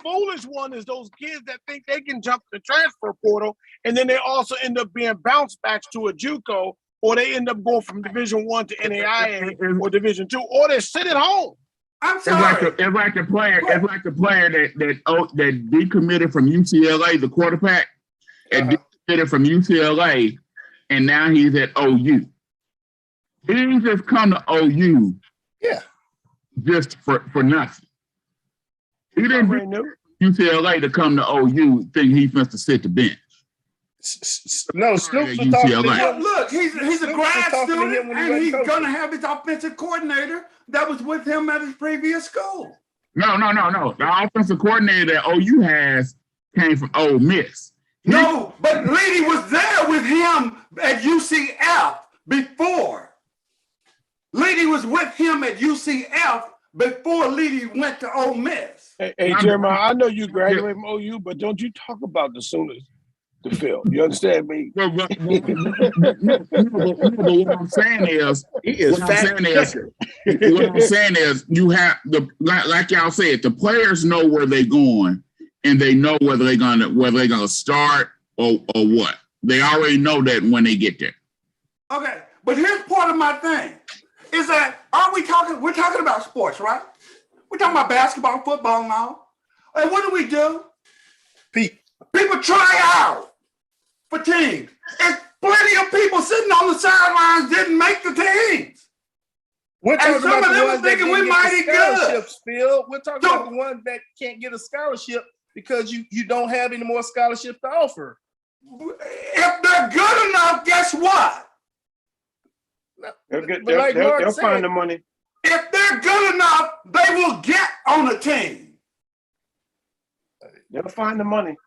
[SPEAKER 3] foolish one is those kids that think they can jump the transfer portal, and then they also end up being bounce backs to a JUCO, or they end up going from Division I to NAIA or Division II, or they sit at home.
[SPEAKER 1] I'm sorry.
[SPEAKER 2] It's like the player that decommitted from UCLA, the quarterback, and decommitted from UCLA, and now he's at OU. He didn't just come to OU, just for nothing. He didn't UCLA to come to OU, think he's supposed to sit the bench.
[SPEAKER 5] No, Snoops was talking to him.
[SPEAKER 1] Look, he's a grad student, and he's going to have his offensive coordinator that was with him at his previous school.
[SPEAKER 2] No. The offensive coordinator that OU has came from Ole Miss.
[SPEAKER 1] No, but Leedy was there with him at UCF before. Leedy was with him at UCF before Leedy went to Ole Miss.
[SPEAKER 3] Hey, Jeremiah, I know you graduated from OU, but don't you talk about the Sooners to Phil. You understand me?
[SPEAKER 2] What I'm saying is, you have like y'all said, the players know where they're going, and they know whether they're gonna start or what. They already know that when they get there.
[SPEAKER 1] Okay, but here's part of my thing. Is that we're talking about sports, right? We're talking about basketball, football, and all. And what do? People try out for teams. And plenty of people sitting on the sidelines didn't make the teams.
[SPEAKER 5] We're talking
[SPEAKER 1] and some
[SPEAKER 5] about
[SPEAKER 1] of them were thinking we mighty good.
[SPEAKER 5] Phil. We're talking about the ones that can't get a scholarship because you don't have any more scholarships to offer.
[SPEAKER 1] If they're good enough, guess what?
[SPEAKER 3] They'll find the money.
[SPEAKER 1] If they're good enough, they will get on a team.
[SPEAKER 3] They'll find the money.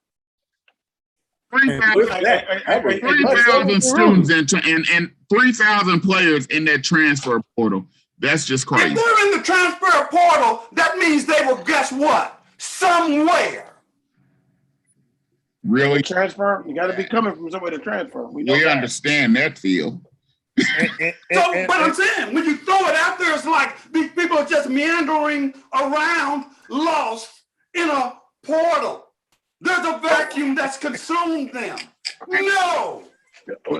[SPEAKER 2] 3,000 students and 3,000 players in that transfer portal. That's just crazy.
[SPEAKER 1] If they're in the transfer portal, that means they will guess what? Somewhere.
[SPEAKER 2] Really?
[SPEAKER 3] Transfer? You got to be coming from somewhere to transfer. We
[SPEAKER 2] understand that, Phil.
[SPEAKER 1] But I'm saying, when you throw it out there, it's like these people are just meandering around, lost in a portal. There's a vacuum that's consumed them. No.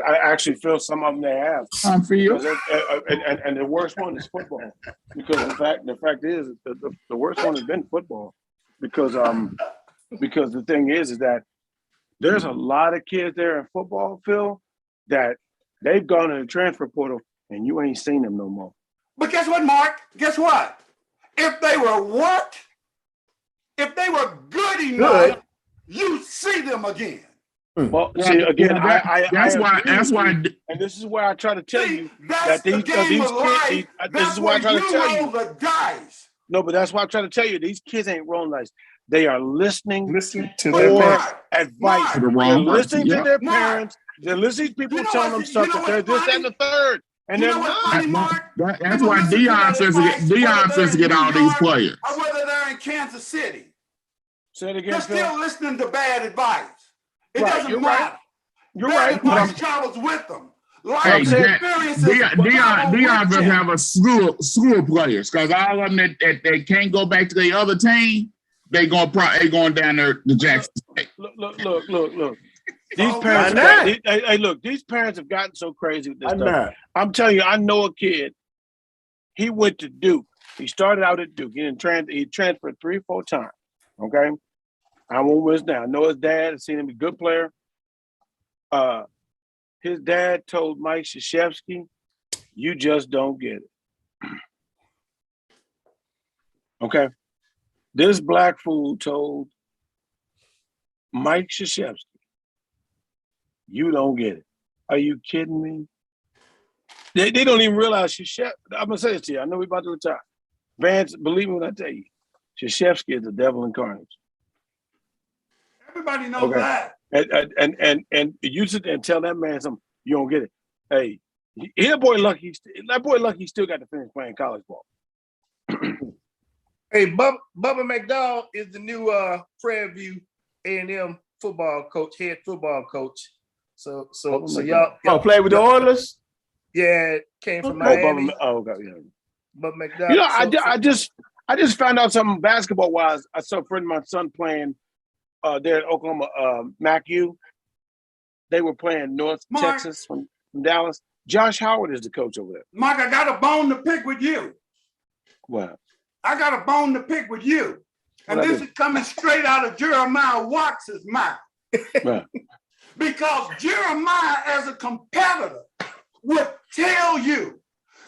[SPEAKER 3] I actually feel some of them they have. And the worst one is football, because the fact is the worst one has been football, because the thing is that there's a lot of kids there in football, Phil, that they've gone in the transfer portal and you ain't seen them no more.
[SPEAKER 1] But guess what, Mark? Guess what? If they were worked, if they were good enough, you see them again.
[SPEAKER 3] Well, see, again,
[SPEAKER 2] that's why,
[SPEAKER 3] and this is where I try to tell you
[SPEAKER 1] that these kids, this is why I try to tell you. The dice.
[SPEAKER 3] No, but that's why I try to tell you, these kids ain't rolling dice. They are listening
[SPEAKER 5] to their
[SPEAKER 3] advice. They're listening to their parents. They're listening to people telling them something. They're this and the third. And they're not.
[SPEAKER 2] That's why Deion says to get all these players.
[SPEAKER 1] Or whether they're in Kansas City.
[SPEAKER 3] Say it again,
[SPEAKER 1] they're still listening to bad advice. It doesn't matter.
[SPEAKER 3] Right. You're right.
[SPEAKER 1] Advice travels with them.
[SPEAKER 2] Deion does have a school players, because all of them that they can't go back to their other team, they going down there to Jackson State.
[SPEAKER 3] Look. These parents, these parents have gotten so crazy with this stuff. I'm telling you, I know a kid. He went to Duke. He started out at Duke. He transferred 3 or 4 times. Okay, I won't miss now. I know his dad. I've seen him be a good player. His dad told Mike Krzyzewski, "You just don't get it." Okay, this black fool told Mike Krzyzewski, "You don't get it." Are you kidding me? They don't even realize Krzyzewski. I'm gonna say this to you. I know we're about to retire. Vance, believe me when I tell you, Krzyzewski is the devil incarnate.
[SPEAKER 1] Everybody knows that.
[SPEAKER 3] And you sit there and tell that man something, you don't get it. Hey, that boy lucky he still got to finish playing college ball.
[SPEAKER 5] Hey, Bubba McDowell is the new Fairview A&M football coach, head football coach. So y'all
[SPEAKER 4] play with the Oilers?
[SPEAKER 5] Yeah, came from Miami.
[SPEAKER 3] God, yeah.
[SPEAKER 5] But McDowell.
[SPEAKER 3] You know, I just found out something basketball wise. I saw a friend of my son playing there at Oklahoma, MacU. They were playing North Texas from Dallas. Josh Howard is the coach over there.
[SPEAKER 1] Mike, I got a bone to pick with you.
[SPEAKER 3] What?
[SPEAKER 1] I got a bone to pick with you. And this is coming straight out of Jeremiah Watts' mouth.
[SPEAKER 3] Right.
[SPEAKER 1] Because Jeremiah, as a competitor, would tell you,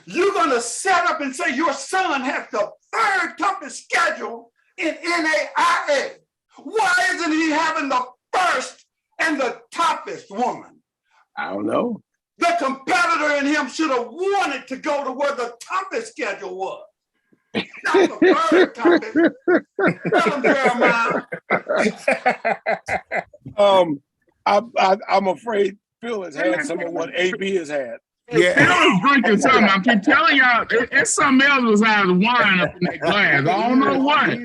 [SPEAKER 1] you're going to set up and say your son has the 3rd toughest schedule in NAIA. Why isn't he having the 1st and the toughest woman?
[SPEAKER 3] I don't know.
[SPEAKER 1] The competitor in him should have wanted to go to where the toughest schedule was. Not the 3rd toughest.
[SPEAKER 3] I'm afraid Phil has had some of what AB has had.
[SPEAKER 2] Yeah, Phil is drinking something. I keep telling y'all, it's something else besides wine up in that glass. I don't know what.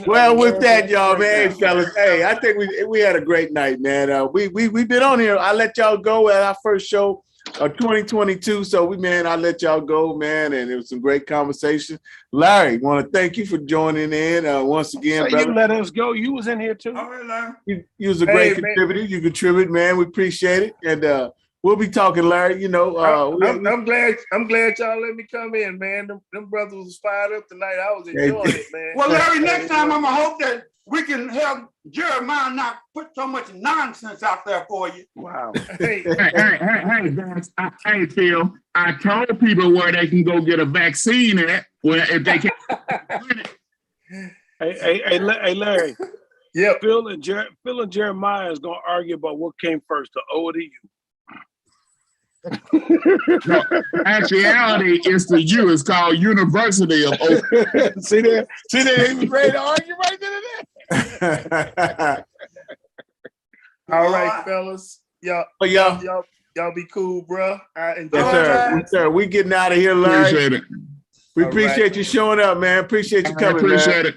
[SPEAKER 4] Well, with that, y'all, man, hey, fellas, hey, I think we had a great night, man. We've been on here. I let y'all go at our first show of 2022. So I let y'all go, man, and it was some great conversation. Larry, want to thank you for joining in once again,
[SPEAKER 3] so
[SPEAKER 4] brother.
[SPEAKER 3] You let us go. You was in here too.
[SPEAKER 1] All right, Larry.
[SPEAKER 4] You was a great contributor. You contribute, man. We appreciate it, and we'll be talking, Larry. You know,
[SPEAKER 5] I'm glad y'all let me come in, man. Them brothers was fired up tonight. I was enjoying it, man.
[SPEAKER 1] Well, Larry, next time I'm gonna hope that we can have Jeremiah not put so much nonsense out there for you.
[SPEAKER 3] Wow.
[SPEAKER 2] Hey, Vance, hey, Phil. I told people where they can go get a vaccine at, if they can.
[SPEAKER 3] Hey, Larry.
[SPEAKER 5] Yeah.
[SPEAKER 3] Phil and Jeremiah is gonna argue about what came first, the O or the U.
[SPEAKER 2] No, actuality is the U. It's called University of Oakland.
[SPEAKER 3] See there, he was ready to argue right there.
[SPEAKER 5] All right, fellas. Y'all be cool, bro. I enjoy
[SPEAKER 4] yes, sir. We getting out of here, Larry.
[SPEAKER 2] Appreciate it.
[SPEAKER 4] We appreciate you showing up, man. Appreciate you coming,
[SPEAKER 2] appreciate
[SPEAKER 4] man.
[SPEAKER 2] it.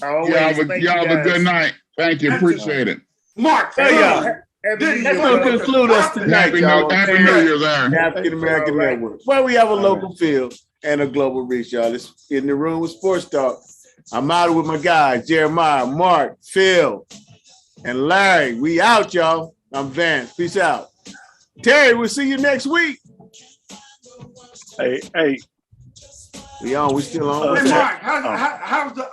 [SPEAKER 2] Y'all have a good night. Thank you. Appreciate it.
[SPEAKER 1] Mark,
[SPEAKER 5] Hey, y'all.
[SPEAKER 1] son,
[SPEAKER 5] Happy
[SPEAKER 1] didn't
[SPEAKER 5] New
[SPEAKER 4] That's
[SPEAKER 5] Year.
[SPEAKER 4] going to conclude us tonight, y'all.
[SPEAKER 2] Happy New Year there.
[SPEAKER 4] The African American Network, where we have a local feel and a global reach, y'all. It's in the room with Sports Talk. I'm out with my guys, Jeremiah, Mark, Phil, and Larry. We out, y'all. I'm Vance. Peace out. Terry, we'll see you next week.
[SPEAKER 3] Hey,
[SPEAKER 4] We on. We still on.
[SPEAKER 1] Hey, Mark, how's the